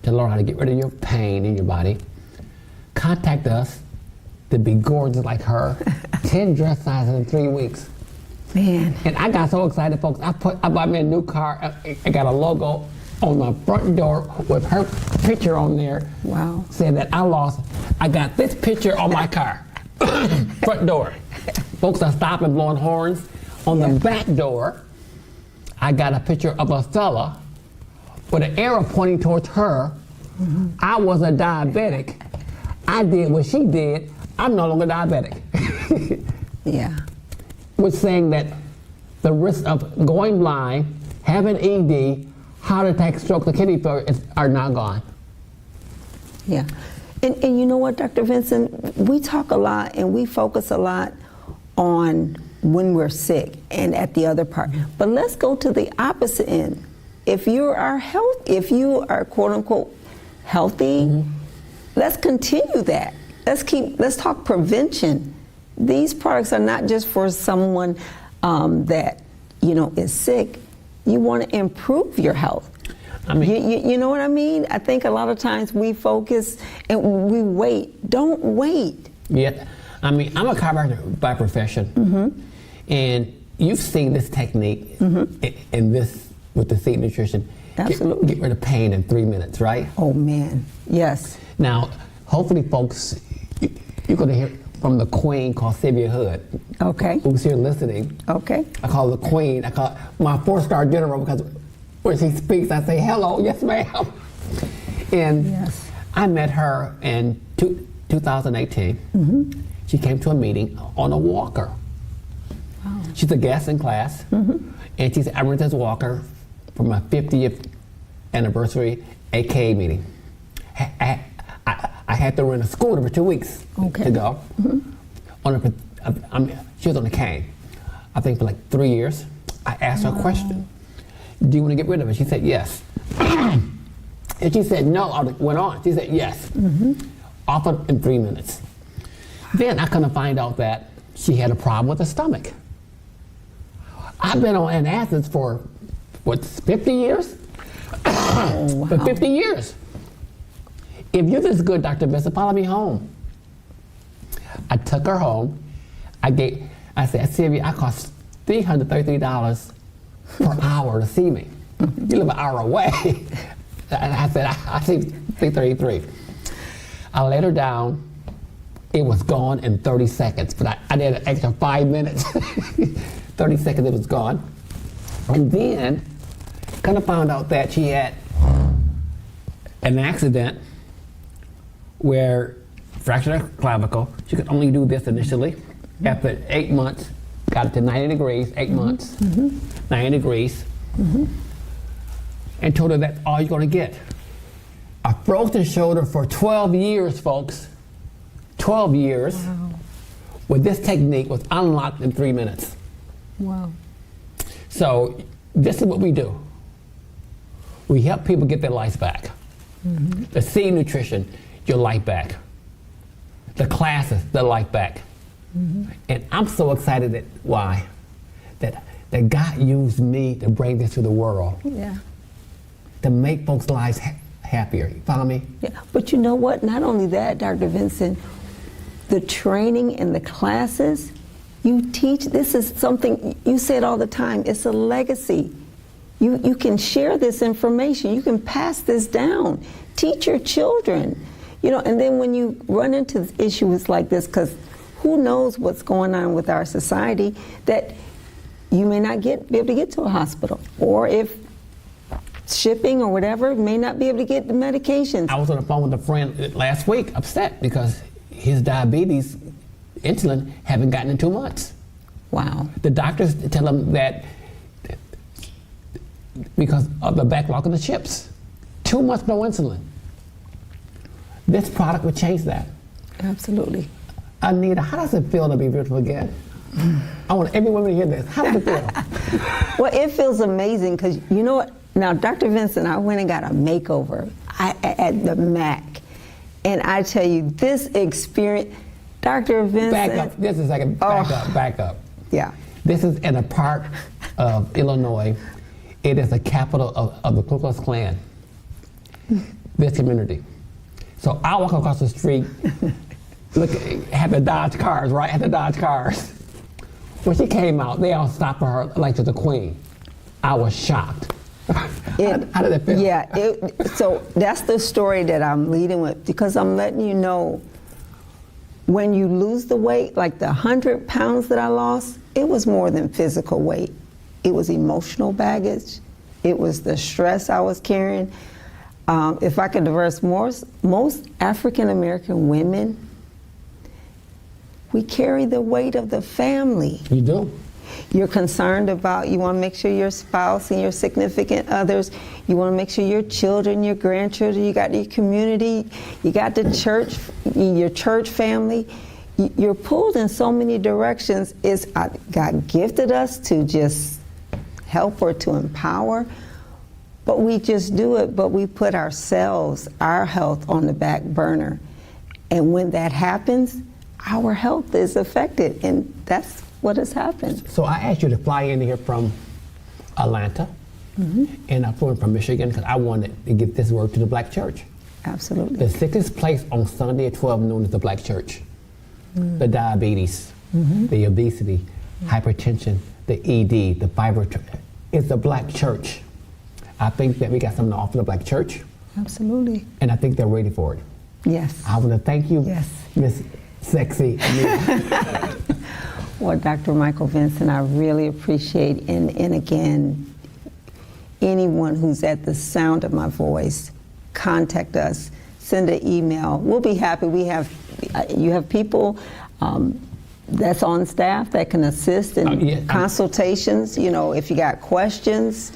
to learn how to get rid of your pain in your body. Contact us to be gorgeous like her. 10 dress sizes in 3 weeks. Man. And I got so excited, folks. I bought me a new car. I got a logo on the front door with her picture on there. Wow. Saying that I got this picture on my car. Front door. Folks are stopping, blowing horns. On the back door, I got a picture of a fella with an arrow pointing towards her. I was a diabetic. I did what she did. I'm no longer diabetic. Yeah. Was saying that the risk of going blind, having ED, heart attack, stroke, and kidney failure are now gone. Yeah. And you know what, Dr. Vincent, we talk a lot and we focus a lot on when we're sick and at the other part. But let's go to the opposite end. If you are quote unquote healthy, let's continue that. Let's talk prevention. These products are not just for someone that is sick. You want to improve your health. I mean, you know what I mean? I think a lot of times we focus and we wait. Don't wait. Yeah, I mean, I'm a chiropractor by profession, and you've seen this technique in this with the Deceit Nutrition. Absolutely. Get rid of pain in 3 minutes, right? Oh man, yes. Now, hopefully, folks, you're going to hear from the queen called Sylvia Hood. Okay. Who's here listening. Okay. I call her the queen. I call her my 4-star general, because when she speaks, I say, hello, yes, ma'am. And yes. I met her in 2018. She came to a meeting on a walker. Wow. She's a guest in class. And she said, I rented this walker for my 50th anniversary AKA meeting. I had to rent a scooter for 2 weeks to go. She was on a cane, I think for like 3 years. I asked her a question. Do you want to get rid of it? She said yes. And she said no. I went on. She said yes. Offered in 3 minutes. Then I couldn't find out that she had a problem with her stomach. I've been on antacids for 50 years? Oh, wow. For 50 years. If you're this good, Dr. Vincent, follow me home. I took her home. I said, Sylvia, I cost $333 per hour to see me. You live an hour away. I said, I see $333. I laid her down. It was gone in 30 seconds, but I did an extra 5 minutes. 30 seconds, it was gone. And then, kind of found out that she had an accident where fractured her clavicle. She could only do this initially. After 8 months, got it to 90 degrees, 8 months, 90 degrees, and told her that's all you're gonna get. A frozen shoulder for 12 years, folks. 12 years. Wow. With this technique was unlocked in 3 minutes. Wow. So this is what we do. We help people get their life back. The Deceit Nutrition, your life back. The classes, their life back. And I'm so excited that God used me to bring this to the world. Yeah. To make folks' lives happier. You follow me? Yeah. But you know what? Not only that, Dr. Vincent, the training and the classes you teach, this is something you say it all the time. It's a legacy. You can share this information. You can pass this down. Teach your children. And then when you run into issues like this, because who knows what's going on with our society that you may not be able to get to a hospital, or if shipping or whatever, may not be able to get the medications. I was on the phone with a friend last week, upset because his diabetes insulin haven't gotten in 2 months. Wow. The doctors tell him that because of the backlog of the chips, 2 months no insulin. This product would change that. Absolutely. Anita, how does it feel to be beautiful again? I want every woman to hear this. How does it feel? Well, it feels amazing because you know what? Now, Dr. Vincent, I went and got a makeover at the MAC. And I tell you, this experience, Dr. Vincent. Back up. Just a second. Back up. Yeah. This is in a part of Illinois. It is the capital of the Ku Klux Klan, this community. So I walk across the street, look, had the Dodge cars, right? Had the Dodge cars. When she came out, they all stopped for her like she's a queen. I was shocked. How did it feel? Yeah, so that's the story that I'm leading with, because I'm letting you know, when you lose the weight, like the 100 pounds that I lost, it was more than physical weight. It was emotional baggage. It was the stress I was carrying. If I could diverse more, most African American women, we carry the weight of the family. You do. You're concerned about, you want to make sure your spouse and your significant others, you want to make sure your children, your grandchildren, you got your community, you got the church, your church family. You're pulled in so many directions. God gifted us to just help or to empower, but we just do it, but we put ourselves, our health on the back burner. And when that happens, our health is affected, and that's what has happened. So I asked you to fly in here from Atlanta, and I flew in from Michigan because I wanted to get this word to the black church. Absolutely. The sickest place on Sunday at 12 noon is the black church. The diabetes, the obesity, hypertension, the ED, the fibroid. It's the black church. I think that we got something to offer the black church. Absolutely. And I think they're ready for it. Yes. I want to thank you, Yes. Miss Sexy. Well, Dr. Michael Vincent, I really appreciate, and again, anyone who's at the sound of my voice, contact us, send an email. We'll be happy. You have people that's on staff that can assist in consultations. You know, if you got questions,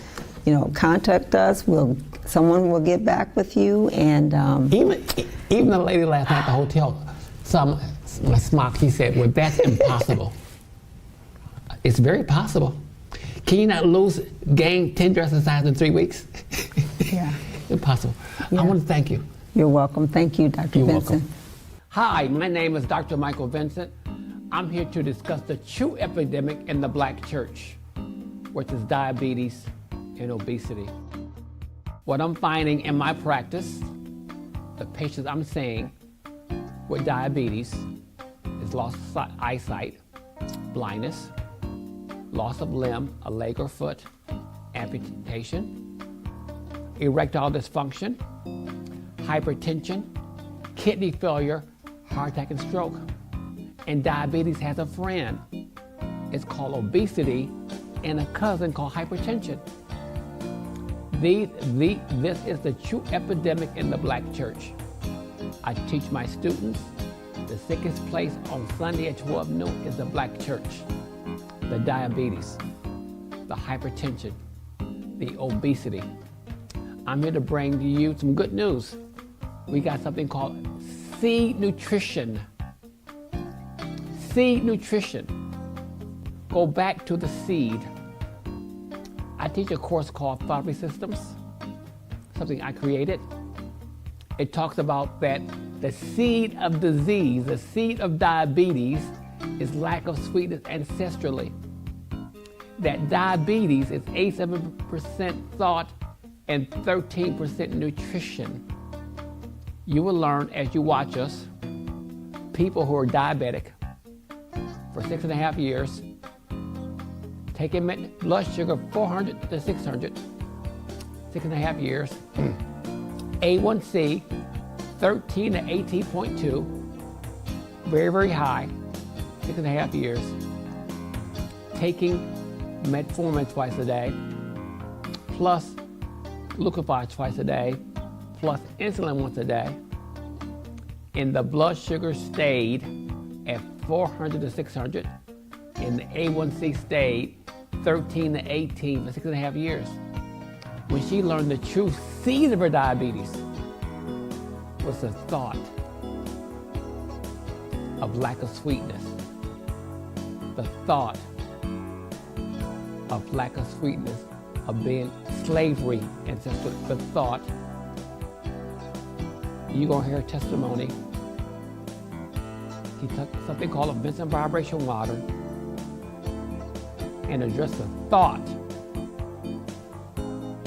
you know, contact us. Someone will get back with you. And even the lady last night at the hotel, my smock, she said, well, that's impossible. It's very possible. Can you not gain 10 dressing sizes in 3 weeks? Yeah. Impossible. Yeah. I want to thank you. You're welcome. Thank you, Dr. You're Vincent. welcome. Hi, my name is Dr. Michael Vincent. I'm here to discuss the true epidemic in the black church, which is diabetes and obesity. What I'm finding in my practice, the patients I'm seeing with diabetes is loss of eyesight, blindness, loss of limb, a leg or foot, amputation, erectile dysfunction, hypertension, kidney failure, heart attack and stroke. And diabetes has a friend. It's called obesity and a cousin called hypertension. This is the true epidemic in the black church. I teach my students the sickest place on Sunday at 12 noon is the black church. The diabetes, the hypertension, the obesity. I'm here to bring to you some good news. We got something called seed nutrition. Seed nutrition. Go back to the seed. I teach a course called Therapy Systems, something I created. It talks about that the seed of disease, the seed of diabetes, is lack of sweetness ancestrally. That diabetes is 87% thought and 13% nutrition. You will learn as you watch us, people who are diabetic for 6.5 years, taking blood sugar 400 to 600, 6.5 years, A1C 13 to 18.2, very, very high, 6.5 years, taking metformin twice a day, plus glucophage twice a day, plus insulin once a day, and the blood sugar stayed at 400 to 600, and the A1C stayed 13 to 18 for 6.5 years. When she learned the true seed of her diabetes was the thought of lack of sweetness, the thought of lack of sweetness, of being slavery, and just the thought. You're gonna hear testimony. He took something called a Vincent vibration water and addressed the thought,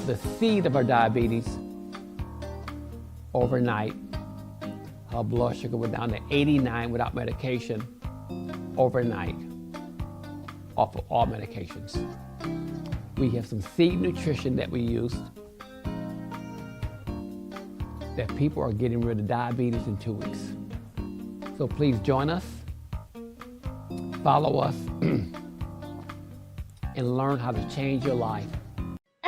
the seed of her diabetes. Overnight, her blood sugar went down to 89 without medication, overnight, off of all medications. We have some seed nutrition that we use that people are getting rid of diabetes in 2 weeks. So please join us, follow us, and learn how to change your life.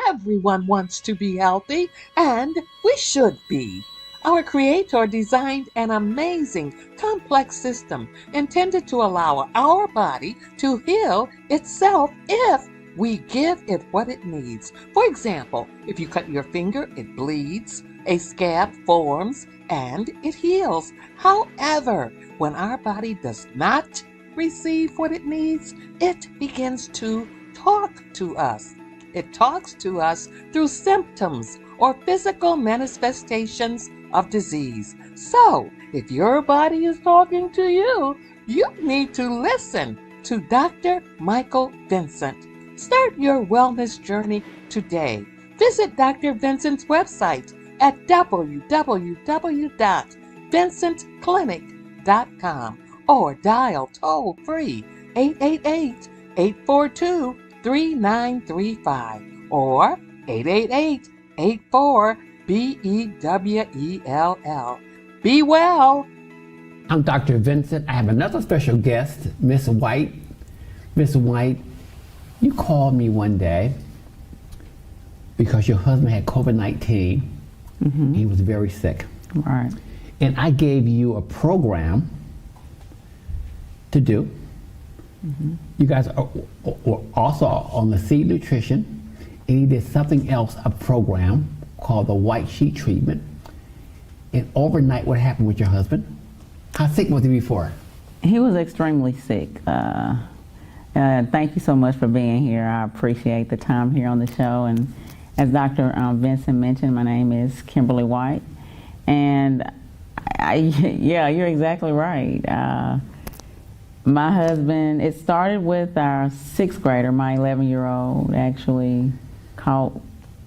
Everyone wants to be healthy, and we should be. Our Creator designed an amazing, complex system intended to allow our body to heal itself if we give it what it needs. For example, if you cut your finger, it bleeds, a scab forms, and it heals. However, when our body does not receive what it needs, it begins to talk to us. It talks to us through symptoms or physical manifestations of disease. So, if your body is talking to you, you need to listen to Dr. Michael Vincent. Start your wellness journey today. Visit Dr. Vincent's website at www.vincentclinic.com or dial toll-free 888-842-3935 or 888-84-BEWELL. Be well. I'm Dr. Vincent. I have another special guest, Miss White. Miss White, you called me one day because your husband had COVID-19. Mm-hmm. He was very sick. Right. And I gave you a program to do. Mm-hmm. You guys are also on the seed nutrition, and he did something else, a program called the white sheet treatment. And overnight, what happened with your husband? How sick was he before? He was extremely sick. Thank you so much for being here. I appreciate the time here on the show. And as Dr. Vincent mentioned, my name is Kimberly White. And yeah, you're exactly right. My husband, it started with our 6th grader, my 11-year-old, actually caught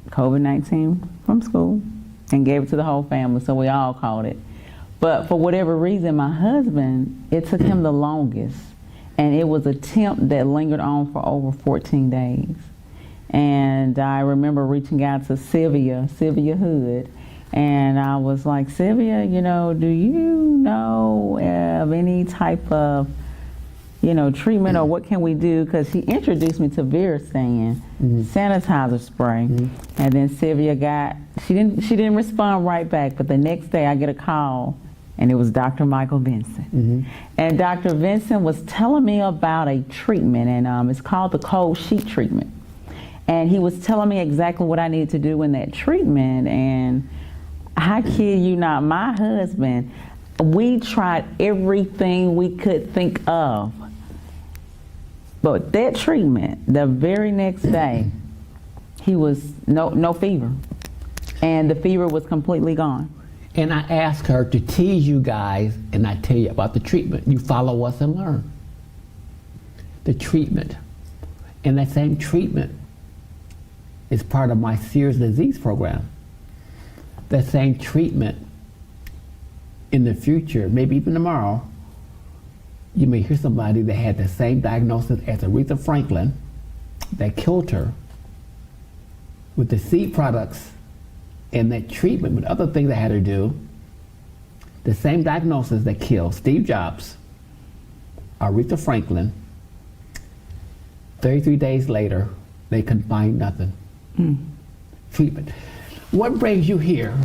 COVID-19 from school and gave it to the whole family, so we all caught it. But for whatever reason, my husband, it took him the longest, and it was a temp that lingered on for over 14 days. And I remember reaching out to Sylvia Hood, and I was like, Sylvia, do you know of any type of treatment, or what can we do? Because he introduced me to Vincent sanitizer spray, and then Sylvia she didn't respond right back. But the next day I get a call, and it was Dr. Michael Vincent, and Dr. Vincent was telling me about a treatment, and it's called the cold sheet treatment. And he was telling me exactly what I needed to do in that treatment. And I kid you not, my husband, we tried everything we could think of. But that treatment, the very next day, he was no fever. And the fever was completely gone. And I asked her to tease you guys, and I tell you about the treatment. You follow us and learn. The treatment. And that same treatment is part of my serious disease program. That same treatment in the future, maybe even tomorrow, you may hear somebody that had the same diagnosis as Aretha Franklin that killed her with the seed products and that treatment with other things they had her do. The same diagnosis that killed Steve Jobs Aretha Franklin. 33 days later, they couldn't find nothing. Treatment. What brings you here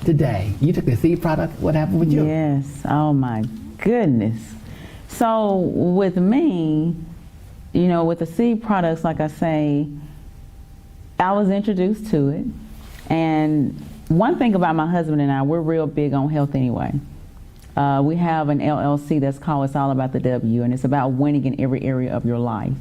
today? You took the seed product. What happened with you? Yes. Oh my goodness. So with me, you know, with the seed products, like I say, I was introduced to it. And one thing about my husband and I, we're real big on health anyway. We have an LLC that's called It's All About the W, and it's about winning in every area of your life.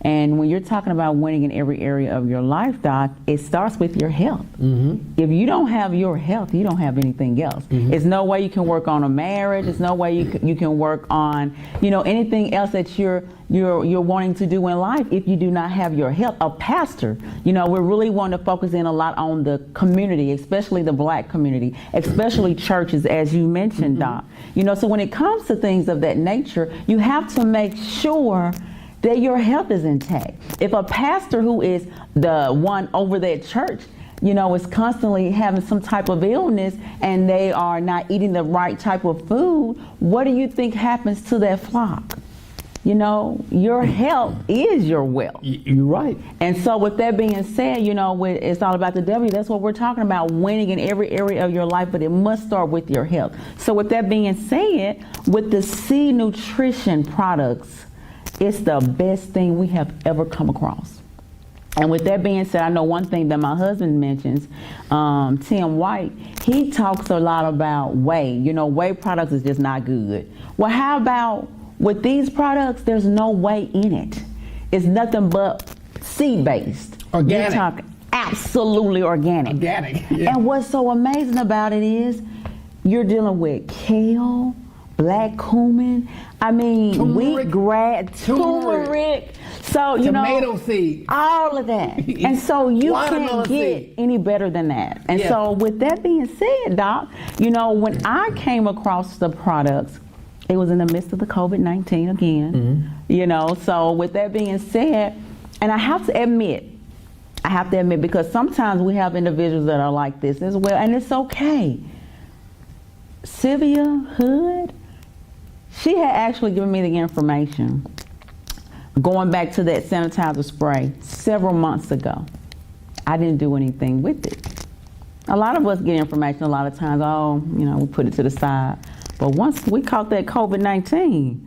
And when you're talking about winning in every area of your life, Doc, it starts with your health. If you don't have your health, you don't have anything else. There's no way you can work on a marriage. There's no way you can work on, you know, anything else that you're wanting to do in life if you do not have your health. A pastor, you know, we're really wanting to focus in a lot on the community, especially the Black community, especially churches, as you mentioned, Doc. You know, so when it comes to things of that nature, you have to make sure that your health is intact. If a pastor who is the one over that church, you know, is constantly having some type of illness and they are not eating the right type of food, what do you think happens to that flock? You know, your health is your wealth. You're right. And so with that being said, you know, it's all about the W. That's what we're talking about, winning in every area of your life, but it must start with your health. So with that being said, with the seed nutrition products, it's the best thing we have ever come across. And with that being said, I know one thing that my husband mentions, Tim White, he talks a lot about whey. You know, whey products is just not good. Well, how about with these products, there's no whey in it. It's nothing but seed-based. Organic. You're talking absolutely organic. Organic, yeah. And what's so amazing about it is you're dealing with kale, black cumin, I mean, Turmeric. turmeric. So, you Tomato seed. all of that. And so you Watermelon can't get seed. any better than that. And Yeah. so with that being said, Doc, you know, when I came across the products, it was in the midst of the COVID-19 again, you know, so with that being said, and I have to admit, because sometimes we have individuals that are like this as well, and it's okay. Sylvia Hood, she had actually given me the information going back to that sanitizer spray several months ago. I didn't do anything with it. A lot of us get information a lot of times, oh, you know, we put it to the side. But once we caught that COVID-19,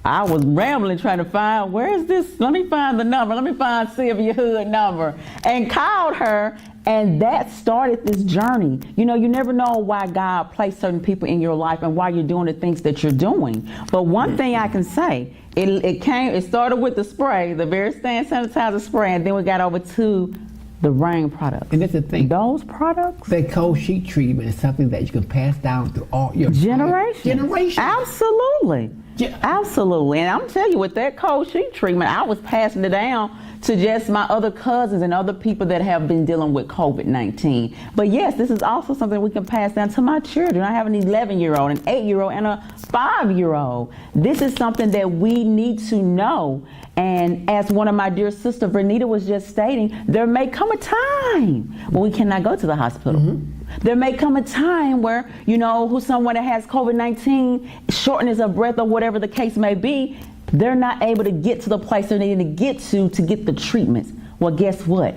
I was rambling trying to find, where is this? Let me find the number. Let me find Sylvia Hood number. And called her, and that started this journey. You know, you never know why God placed certain people in your life and why you're doing the things that you're doing. But one thing I can say, it started with the spray, the very stand sanitizer spray, and then we got over to the rain products. And that's the thing. Those products? The cold sheet treatment is something that you can pass down through all your generations. Absolutely. Yeah. Absolutely. And I'm telling you, with that cold sheet treatment, I was passing it down to just my other cousins and other people that have been dealing with COVID-19. But yes, this is also something we can pass down to my children. I have an 11-year-old, an 8-year-old, and a 5-year-old. This is something that we need to know. And as one of my dear sister, Vernita, was just stating, there may come a time when we cannot go to the hospital. There may come a time where, you know, who's someone that has COVID-19, shortness of breath or whatever the case may be, they're not able to get to the place they're needing to get the treatments. Well, guess what?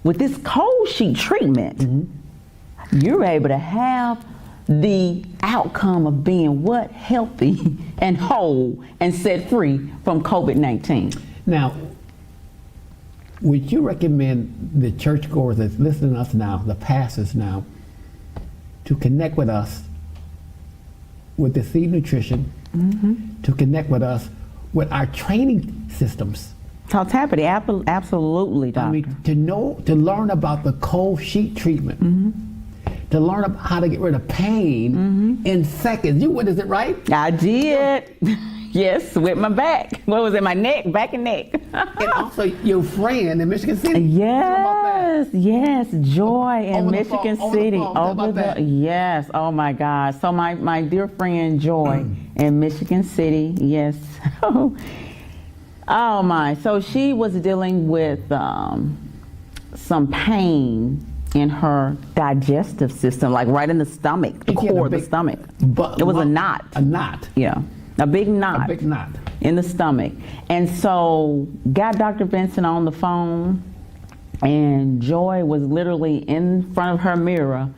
With this cold sheet treatment, you're able to have the outcome of being what? Healthy and whole and set free from COVID-19. Now, would you recommend the churchgoers that's listening to us now, the pastors now, to connect with us with the seed nutrition, to connect with us with our training systems? Talk Tappity, absolutely, doctor. I mean, to learn about the cold sheet treatment, to learn about how to get rid of pain in seconds. You witnessed it, right? I did. Yes, with my back. What was it? My neck, back and neck. And also your friend in Michigan City. Yes, yes, Joy in Over the Michigan phone, City. over the phone. Yes, oh my God. So my dear friend Joy in Michigan City, yes. Oh my, so she was dealing with some pain in her digestive system, like right in the stomach, the core of the stomach. But it was a knot. A knot. Yeah. a big knot. A big knot. In the stomach. And so got Dr. Vincent on the phone, and Joy was literally in front of her mirror,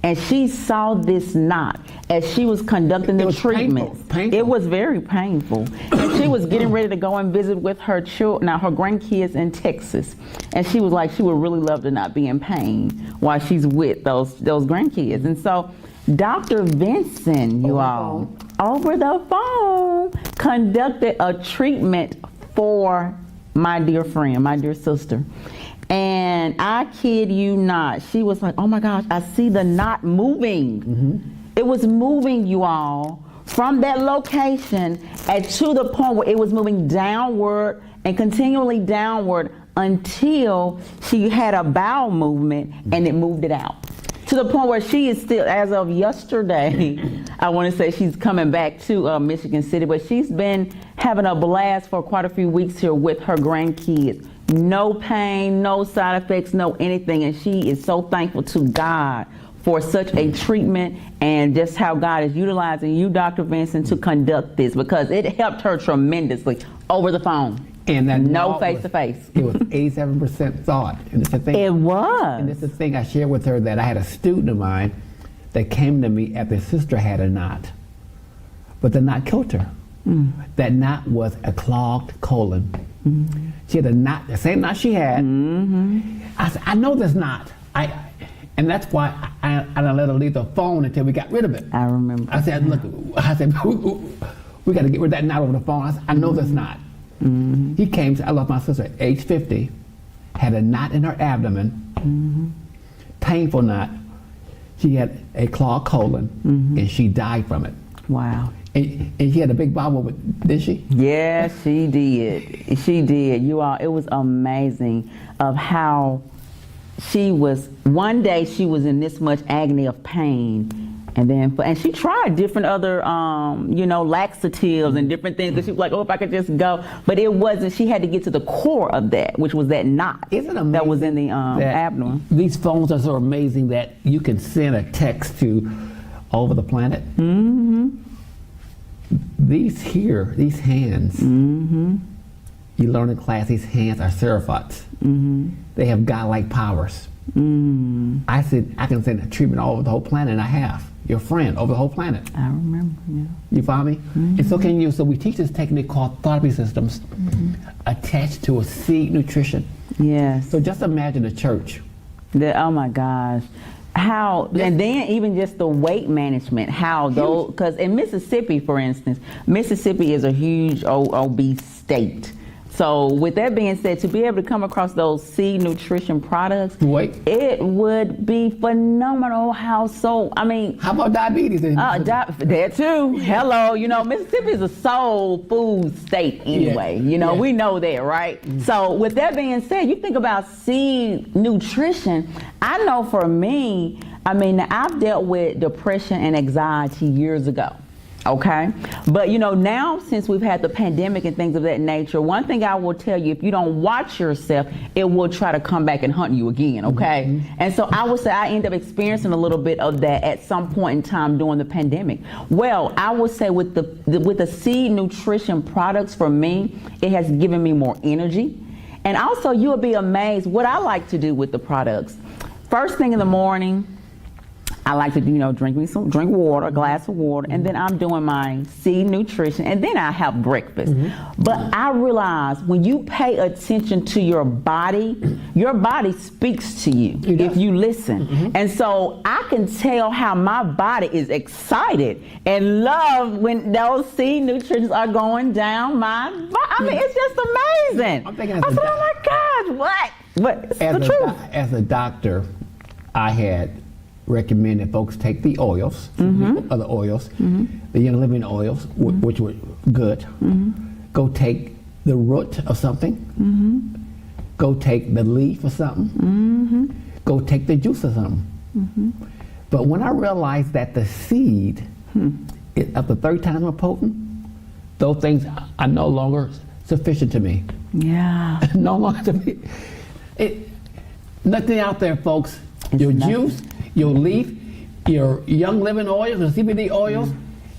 and she saw this knot as she was conducting the treatments. Painful. It was very painful. And she was getting ready to go and visit with her children, now her grandkids in Texas. And she was like, she would really love to not be in pain while she's with those grandkids. And so Dr. Vincent, over the phone, conducted a treatment for my dear friend, my dear sister. And I kid you not, she was like, oh my gosh, I see the knot moving. It was moving, you all, from that location and to the point where it was moving downward and continually downward until she had a bowel movement and it moved it out. To the point where she is still, as of yesterday, I want to say she's coming back to Michigan City, but she's been having a blast for quite a few weeks here with her grandkids. No pain, no side effects, no anything. And she is so thankful to God for such a treatment and just how God is utilizing you, Dr. Vincent, to conduct this, because it helped her tremendously over the phone. And that no face-to-face. It was 87% thought. And it's the thing, it was. And it's the thing I shared with her, that I had a student of mine that came to me after his sister had a knot. But the knot killed her. That knot was a clogged colon. She had a knot, the same knot she had. I said, I know this knot. And that's why I didn't let her leave the phone until we got rid of it. I remember. I said, look, we got to get rid of that knot over the phone. I said, I know this knot. He came, I lost my sister at age 50, had a knot in her abdomen, painful knot. She had a clogged colon, and she died from it. Wow. And she had a big bowel movement, did she? Yes, she did. She did. You all, it was amazing of how she was, one day she was in this much agony of pain. And she tried different other, laxatives and different things, because she was like, oh, if I could just go. But it wasn't, she had to get to the core of that, which was that knot. Isn't it amazing that was in the abdomen? These phones are so amazing that you can send a text to all over the planet. These hands, you learn in class, these hands are seraphots. They have godlike powers. I said, I can send a treatment all over the whole planet, and I have. Your friend over the whole planet. I remember, yeah. You follow me? And so can you. So we teach this technique called therapy systems attached to a seed nutrition. Yes. So just imagine a church. Oh my gosh. How, and then even just the weight management, how those, because in Mississippi, for instance, Mississippi is a huge obese state. So with that being said, to be able to come across those seed nutrition products, it would be phenomenal. How about diabetes? That too. Hello, Mississippi is a soul food state anyway. We know that, right? So with that being said, you think about seed nutrition. I know for me, I've dealt with depression and anxiety years ago. Okay, but now since we've had the pandemic and things of that nature, one thing I will tell you, if you don't watch yourself, it will try to come back and hunt you again. Okay, and so I would say I end up experiencing a little bit of that at some point in time during the pandemic. Well, I would say with the seed nutrition products, for me, it has given me more energy, and also you'll be amazed what I like to do with the products. First thing in the morning, I like to, drink water, a glass of water, and then I'm doing my seed nutrition, and then I have breakfast. But I realize when you pay attention to your body speaks to you if you listen. And so I can tell how my body is excited and love when those seed nutrients are going down my body. It's just amazing. I'm thinking, oh my gosh, what? It's the truth. As a doctor, I had recommended folks take the oils, other oils, the Young Living oils, which were good. Go take the root of something. Go take the leaf of something. Go take the juice of something. But when I realized that the seed is up to 30 times more potent, those things are no longer sufficient to me. Yeah. No longer to me. Nothing out there, folks. Your juice, your leaf, your Young Living oils, the CBD oils,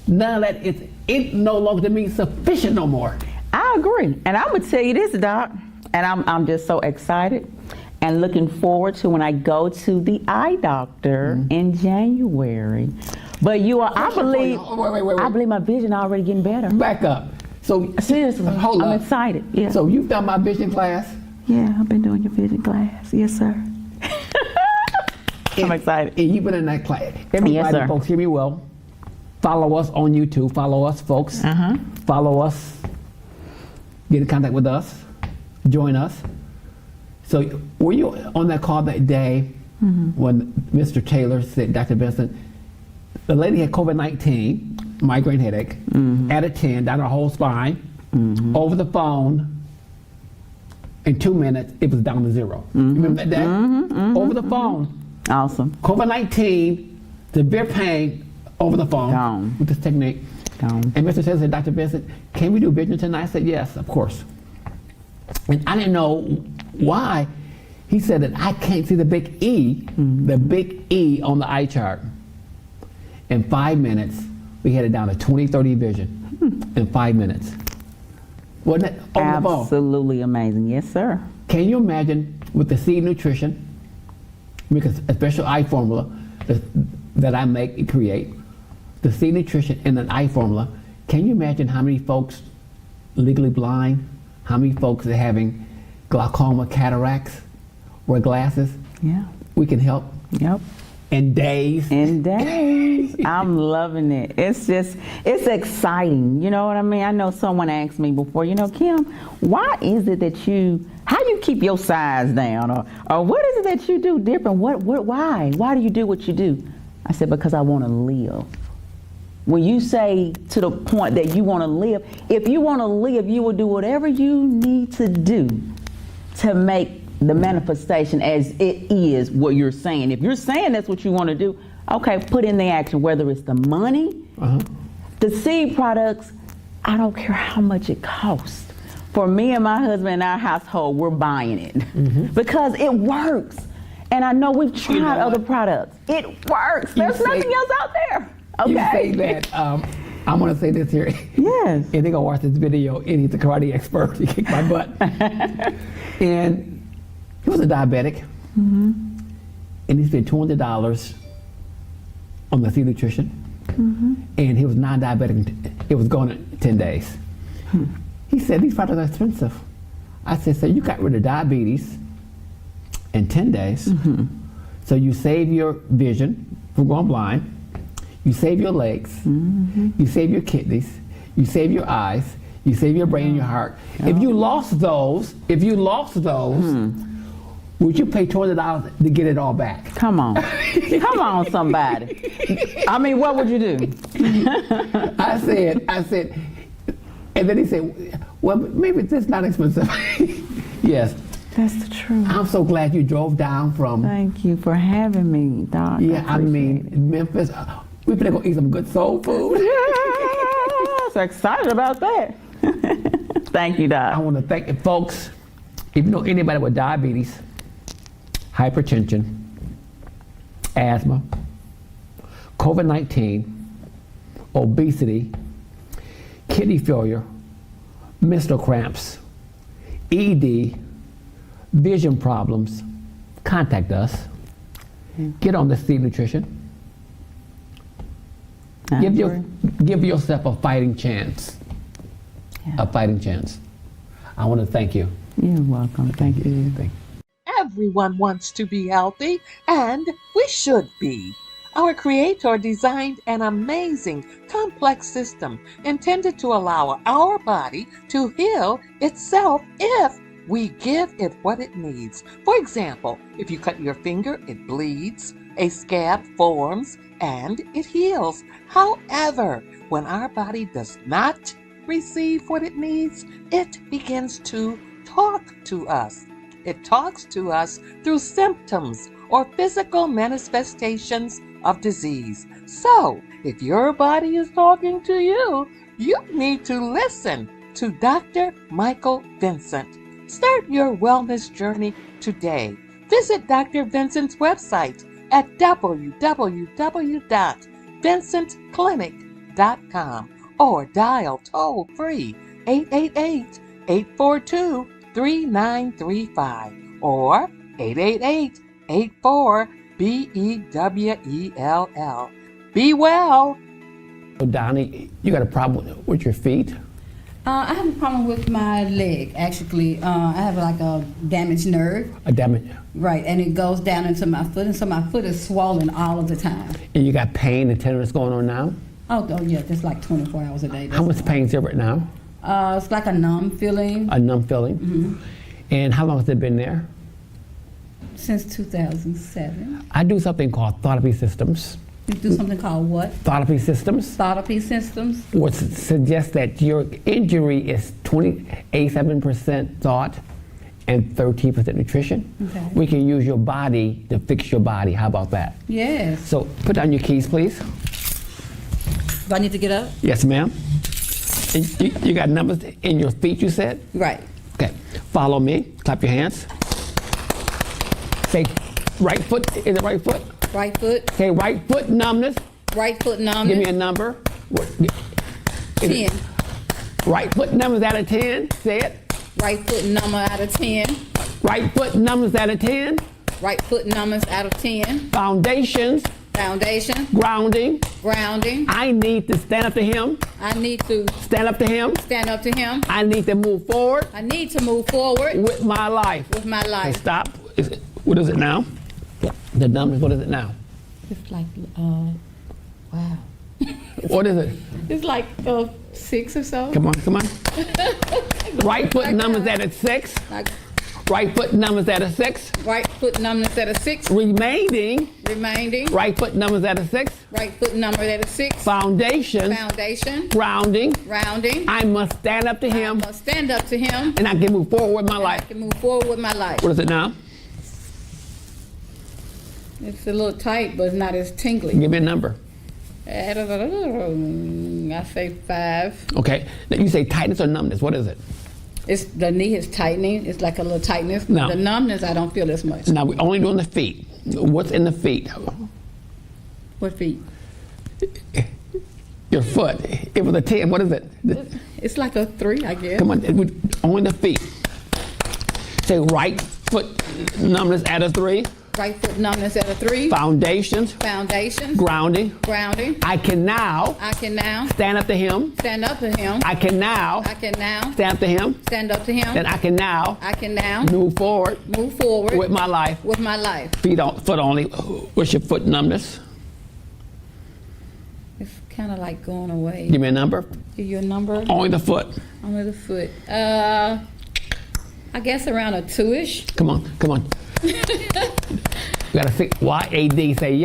none of that it no longer means sufficient no more. I agree. And I would tell you this, Doc, and I'm just so excited and looking forward to when I go to the eye doctor in January. But I believe Wait. I believe my vision already getting better. Back up. So Seriously, hold I'm up. excited. Yeah. So you've done my vision class. Yeah, I've been doing your vision class. Yes, sir. I'm excited. And you've been in that class. Everybody, Yes, sir. folks, hear me well. Follow us on YouTube. Follow us, folks. Follow us. Get in contact with us. Join us. So were you on that call that day when Mr. Taylor said, Dr. Vincent, the lady had COVID-19, migraine headache, at a 10, down her whole spine, over the phone. In 2 minutes, it was down to 0. You remember that day? Over the phone. Awesome. COVID-19, severe pain, over the phone Gone. with this technique. Gone. And Mr. Taylor said, Dr. Vincent, can we do vision tonight? I said, yes, of course. And I didn't know why. He said that I can't see the big E on the eye chart. In 5 minutes, we had it down to 20/30 vision in 5 minutes. Wasn't it? Over the phone. Absolutely amazing. Yes, sir. Can you imagine with the seed nutrition, because a special eye formula that I make and create, the seed nutrition in an eye formula, can you imagine how many folks legally blind, how many folks are having glaucoma, cataracts, wear glasses? Yeah. We can help Yep. in days. In days. I'm loving it. It's exciting. You know what I mean? I know someone asked me before, Kim, why is it that how you keep your size down? Or what is it that you do different? Why? Why do you do what you do? I said, because I want to live. When you say to the point that you want to live, if you want to live, you will do whatever you need to do to make the manifestation as it is what you're saying. If you're saying that's what you want to do, okay, put in the action, whether it's the money, the seed products, I don't care how much it costs. For me and my husband in our household, we're buying it because it works. And I know we've tried other products. It works. There's nothing else out there. Okay. You say that, I'm going to say this here. Yes. And they're going to watch this video, and he's a karate expert. He kicked my butt. And he was a diabetic, and he spent $200 on the seed nutrition, and he was non-diabetic. It was gone in 10 days. He said, these products are expensive. I said, so you got rid of diabetes in 10 days, so you save your vision from going blind, you save your legs, you save your kidneys, you save your eyes, you save your brain and your heart. If you lost those, would you pay $200 to get it all back? Come on. Come on, somebody. I mean, what would you do? I said, and then he said, well, maybe it's not expensive. Yes. That's the truth. I'm so glad you drove down from. Thank you for having me, Doc. Yeah, I mean, Memphis. We're gonna go eat some good soul food. Yeah, so excited about that. Thank you, Doc. I want to thank you, folks. If you know anybody with diabetes, hypertension, asthma, COVID-19, obesity, kidney failure, menstrual cramps, ED, vision problems, contact us. Get on the seed nutrition. Give yourself a fighting chance. Yeah. A fighting chance. I want to thank you. You're welcome. Thank you. Thank you. Everyone wants to be healthy, and we should be. Our Creator designed an amazing, complex system intended to allow our body to heal itself if we give it what it needs. For example, if you cut your finger, it bleeds, a scab forms, and it heals. However, when our body does not receive what it needs, it begins to talk to us. It talks to us through symptoms or physical manifestations of disease. So, if your body is talking to you, you need to listen to Dr. Michael Vincent. Start your wellness journey today. Visit Dr. Vincent's website at www.vincentclinic.com or dial toll free 888-842-3935 or 888-84-BEWELL. Be well. So Donnie, you got a problem with your feet? I have a problem with my leg, actually. I have like a damaged nerve. A damage? Right, and it goes down into my foot, and so my foot is swollen all of the time. And you got pain and tenderness going on now? Oh yeah, just like 24 hours a day. How much pain is there right now? It's like a numb feeling. A numb feeling? Mm-hmm. And how long has it been there? Since 2007. I do something called therapy systems. You do something called what? Therapy systems. Therapy systems. Which suggests that your injury is 87% thought and 13% nutrition. Okay. We can use your body to fix your body. How about that? Yes. So put down your keys, please. Do I need to get up? Yes, ma'am. And you got numbers in your feet, you said? Right. Okay. Follow me. Clap your hands. Say right foot. Is it right foot? Right foot. Say right foot numbness. Right foot numbness. Give me a number. 10. Right foot numbers out of 10. Say it. Right foot number out of 10. Right foot numbers out of 10. Right foot numbers out of 10. Foundations. Foundation. Grounding. Grounding. I need to stand up to him. I need to Stand up to him. stand up to him. I need to move forward I need to move forward with my life. with my Okay, life. stop. What is it now? The numbers, what is it now? It's like, wow. What is it? It's like 6 or so. Come on, come on. Right foot numbers at a 6. Like Right foot numbers at a 6. right foot numbers at a 6. Remaining. Remaining. Right foot numbers at a 6. Right foot number at a 6. Foundation. Foundation. Grounding. Rounding. I must stand up to him Must stand up to him. and I can move forward with my I life. can move forward with my life. What is it now? It's a little tight, but it's not as tingly. Give me a number. I say 5. Okay. Now you say tightness or numbness. What is it? It's the knee is tightening. It's like a little tightness. No. The numbness I don't feel as much. Now we're only doing the feet. What's in the feet? What feet? Your foot. It was a 10. What is it? It's like a 3, I guess. Come on. Only the feet. Say right foot numbness at a 3. Right foot numbness at a 3. Foundations. Foundation. Grounding. Grounding. I can now I can now stand up to him. stand up to him. I can now I can now stand up to him. stand up to him. Then I can now I can now move forward move forward with my life. with my life. Foot only. What's your foot numbness? It's kind of like going away. Give me a number. Give you a number Only the foot. on the foot. I guess around a 2-ish. Come on. Come on. You gotta say Y-A-D. Say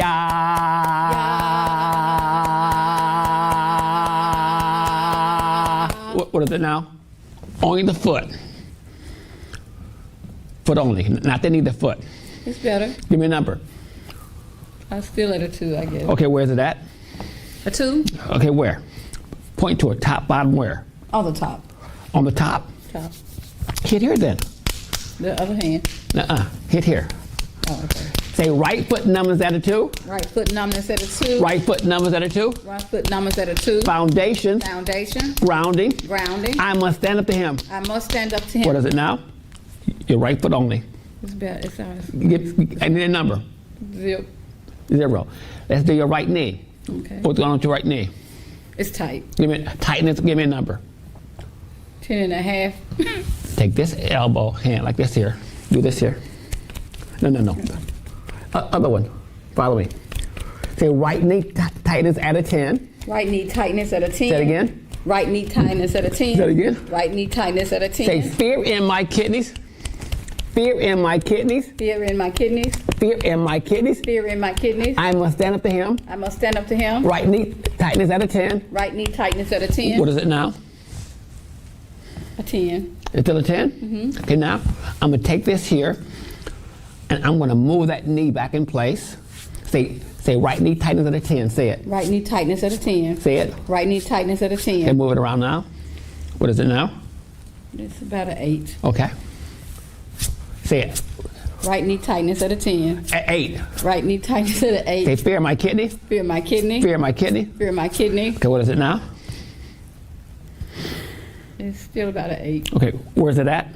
ya. What is it now? Only the foot. Foot only, not the knee, the foot. It's better. Give me a number. I'm still at a 2, I guess. Okay, where's it at? A 2 Okay, where? Point to it. Top, bottom, where? on the top. On the top. Top. Hit here then. The other hand. Hit here. Oh, okay. Say right foot numbers at a 2. Right foot numbness at a 2. Right foot numbers at a 2. Right foot numbers at a 2. Foundations. Foundation. Grounding. Grounding. I must stand up to him. I must stand up to him. What is it now? Your right foot only. It's better. It's ours. I need a number. Zip. 0. Let's do your right knee. Okay. What's going on with your right knee? It's tight. Give me tightness. Give me a number. 10.5. Take this elbow hand like this here. Do this here. No. Other one. Follow me. Say right knee tightness at a 10. Right knee tightness at a 10. Say it again. Right knee tightness at a 10. Say it again. Right knee tightness at a 10. Say fear in my kidneys. Fear in my kidneys. Fear in my kidneys. Fear in my kidneys. Fear in my kidneys. I must stand up to him. I must stand up to him. Right knee tightness at a 10. Right knee tightness at a 10. What is it now? A 10. It's still a 10? Mm-hmm. Okay, now I'm going to take this here and I'm going to move that knee back in place. Say right knee tightness at a 10. Say it. Right knee tightness at a 10. Say it. Right knee tightness at a 10. Okay, move it around now. What is it now? It's about an 8. Okay. Say it. Right knee tightness at a 10. 8. Right knee tightness at an 8. Say fear in my kidney. Fear my kidney. Fear in my kidney. Fear my kidney. Okay, what is it now? It's still about an 8. Okay, where's it at?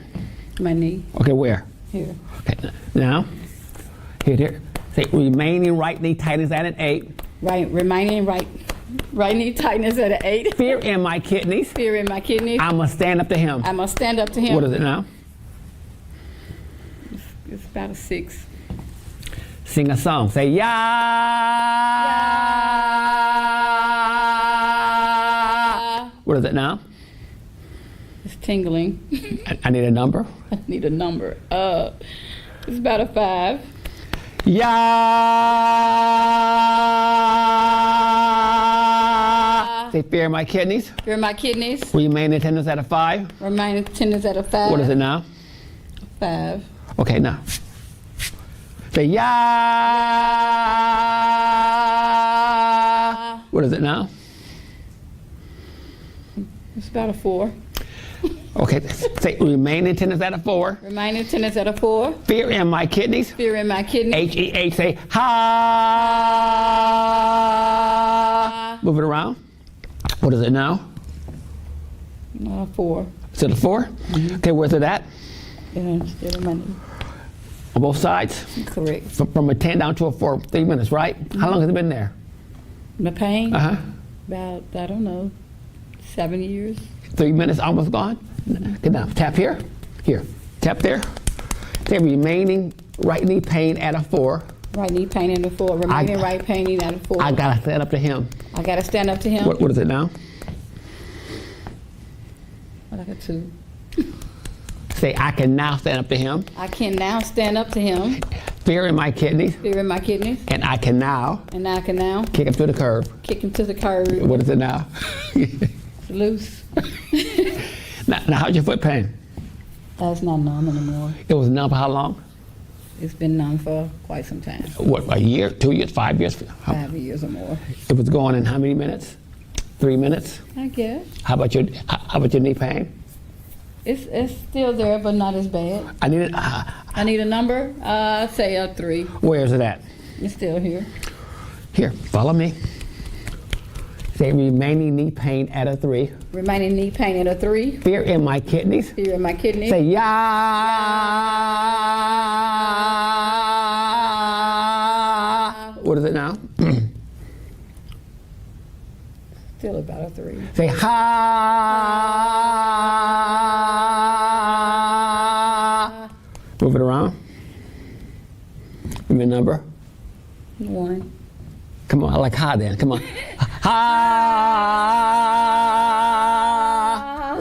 My knee Okay, where? here. Okay, now, here. Say remaining right knee tightness at an 8. Right, remaining right knee tightness at an 8. Fear in my kidneys. Fear in my kidneys. I must stand up to him. I must stand up to him. What is it now? It's about a 6. Sing a song. Say, yeah. What is it now? It's tingling. I need a number. I need a number. It's about a 5. Yeah. Say, fear in my kidneys. Fear in my kidneys. Remain attendance at a 5. Remaining attendance at a 5. What is it now? 5. Okay, now. Say, yeah. What is it now? It's about a 4. Okay, say remain attendance at a 4. Remaining attendance at a 4. Fear in my kidneys. Fear in my kidneys. H-E-H, say, ha. Move it around. What is it now? 4. Is it a 4? Okay, where's it at? Still in my knee. On both sides? Correct. From a 10 down to a 4, 3 minutes, right? How long has it been there? My pain? Uh-huh. About, I don't know, 7 years. 3 minutes, almost gone? Okay, now, tap here. Here. Tap there. Say remaining right knee pain at a 4. Right knee pain at a 4. Remaining right pain at a 4. I gotta stand up to him. I gotta stand up to him. What is it now? Like a 2. Say, I can now stand up to him. I can now stand up to him. Fear in my kidneys. Fear in my kidneys. And I can now And I can now kick him to the curb. kick him to the curb. What is it now? It's loose. Now, how's your foot pain? That's not numb anymore. It was numb for how long? It's been numb for quite some time. What, a year, 2 years, 5 years? 5 years or more. It was going in how many minutes? 3 minutes? I guess. How about your knee pain? It's still there, but not as bad. I need it. I need a number. Say a 3. Where is it at? It's still here. Here, follow me. Say remaining knee pain at a 3. Remaining knee pain at a 3. Fear in my kidneys. Fear in my kidneys. Say yeah. What is it now? Still about a 3. Say ha. Move it around. Give me a number. 1. Come on, I like ha then. Come on. Ha.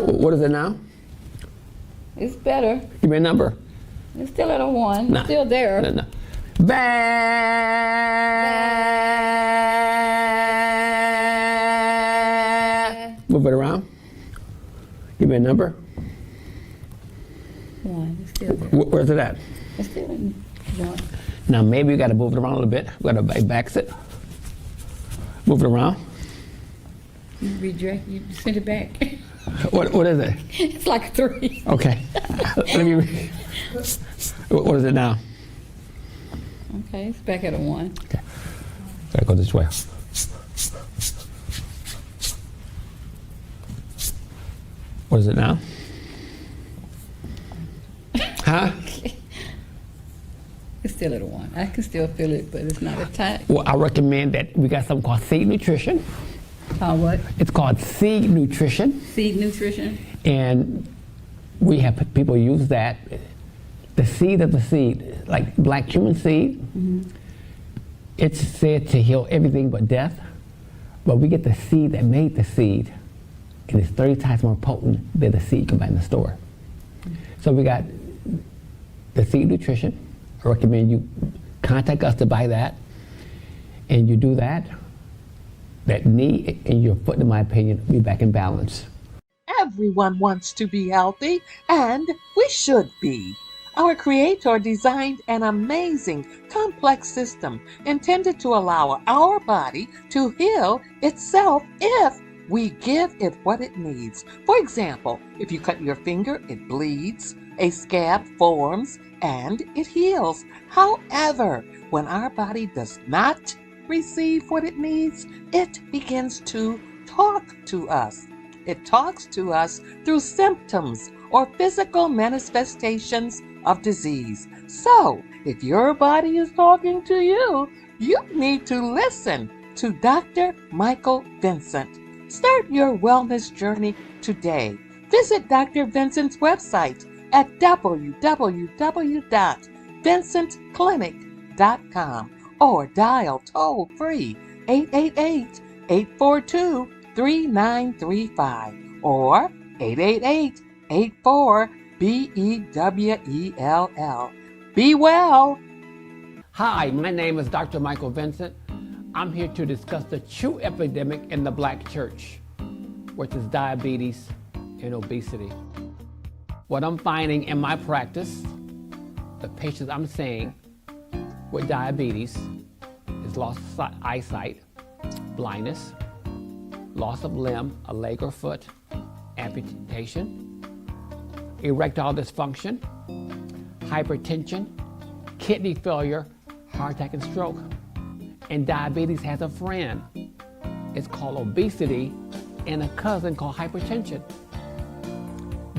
What is it now? It's better. Give me a number. It's still at a 1. No. It's still there. No. Bad. Move it around. Give me a number. 1. It's still there. Where's it at? It's still in 1. Now maybe you got to move it around a little bit. We got to back it. Move it around. You redirect. You send it back. What is it? It's like a 3. Okay. Let me. What is it now? Okay, it's back at a 1. Okay. Gotta go this way. What is it now? Huh? It's still at a 1. I can still feel it, but it's not as tight. Well, I recommend that we got something called seed nutrition. What? It's called seed nutrition, Seed nutrition. and we have people use that. The seed of the seed, like black cumin seed, it's said to heal everything but death. But we get the seed that made the seed, and it's 30 times more potent than the seed you can buy in the store. So we got the seed nutrition. I recommend you contact us to buy that, and you do that. That knee and your foot, in my opinion, will be back in balance. Everyone wants to be healthy, and we should be. Our Creator designed an amazing, complex system intended to allow our body to heal itself if we give it what it needs. For example, if you cut your finger, it bleeds, a scab forms, and it heals. However, when our body does not receive what it needs, it begins to talk to us. It talks to us through symptoms or physical manifestations of disease. So, if your body is talking to you, you need to listen to Dr. Michael Vincent. Start your wellness journey today. Visit Dr. Vincent's website at www.vincentclinic.com or dial toll-free 888-842-3935 or 888-84-BEWELL. Be well. Hi, my name is Dr. Michael Vincent. I'm here to discuss the true epidemic in the black church, which is diabetes and obesity. What I'm finding in my practice, the patients I'm seeing with diabetes is loss of eyesight, blindness, loss of limb, a leg or foot, amputation, erectile dysfunction, hypertension, kidney failure, heart attack and stroke. And diabetes has a friend. It's called obesity and a cousin called hypertension.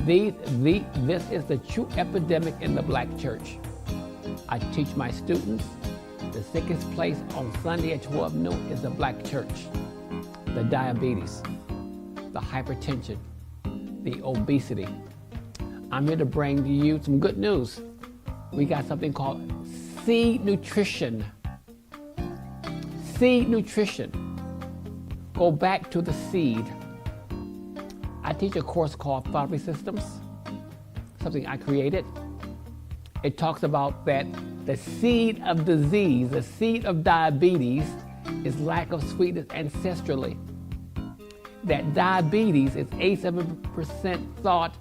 This is the true epidemic in the black church. I teach my students the sickest place on Sunday at 12 noon is the black church. The diabetes, the hypertension, the obesity. I'm here to bring to you some good news. We got something called seed nutrition. Seed nutrition. Go back to the seed. I teach a course called Therapy Systems, something I created. It talks about that the seed of disease, the seed of diabetes, is lack of sweetness ancestrally. That diabetes is 87% thought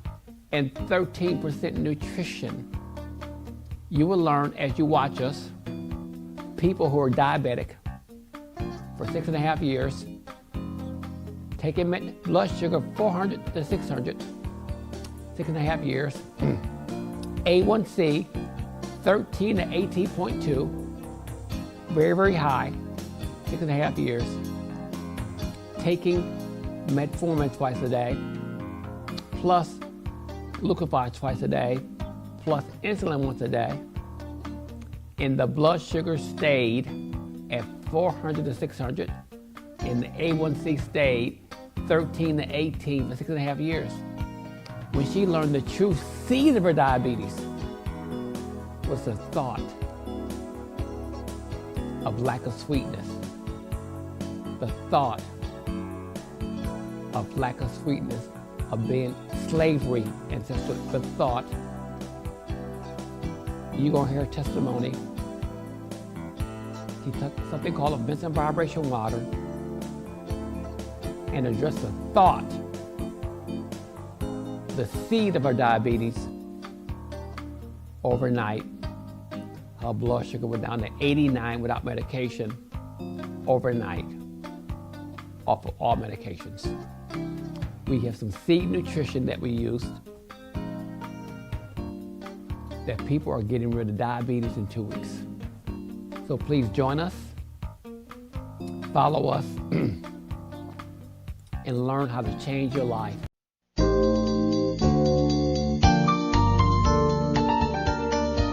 and 13% nutrition. You will learn as you watch us, people who are diabetic for 6.5 years, taking blood sugar 400 to 600, 6.5 years, A1C 13 to 18.2, very, very high, 6.5 years, taking metformin twice a day, plus glucophage twice a day, plus insulin once a day, and the blood sugar stayed at 400 to 600, and the A1C stayed 13 to 18 for 6.5 years. When she learned the true seed of her diabetes was the thought of lack of sweetness, the thought of lack of sweetness, of being slavery, and the thought. You're gonna hear a testimony. He took something called a Vincent vibration water and addressed the thought, the seed of her diabetes. Overnight, her blood sugar went down to 89 without medication, overnight, off of all medications. We have some seed nutrition that we used that people are getting rid of diabetes in 2 weeks. So please join us, follow us, and learn how to change your life.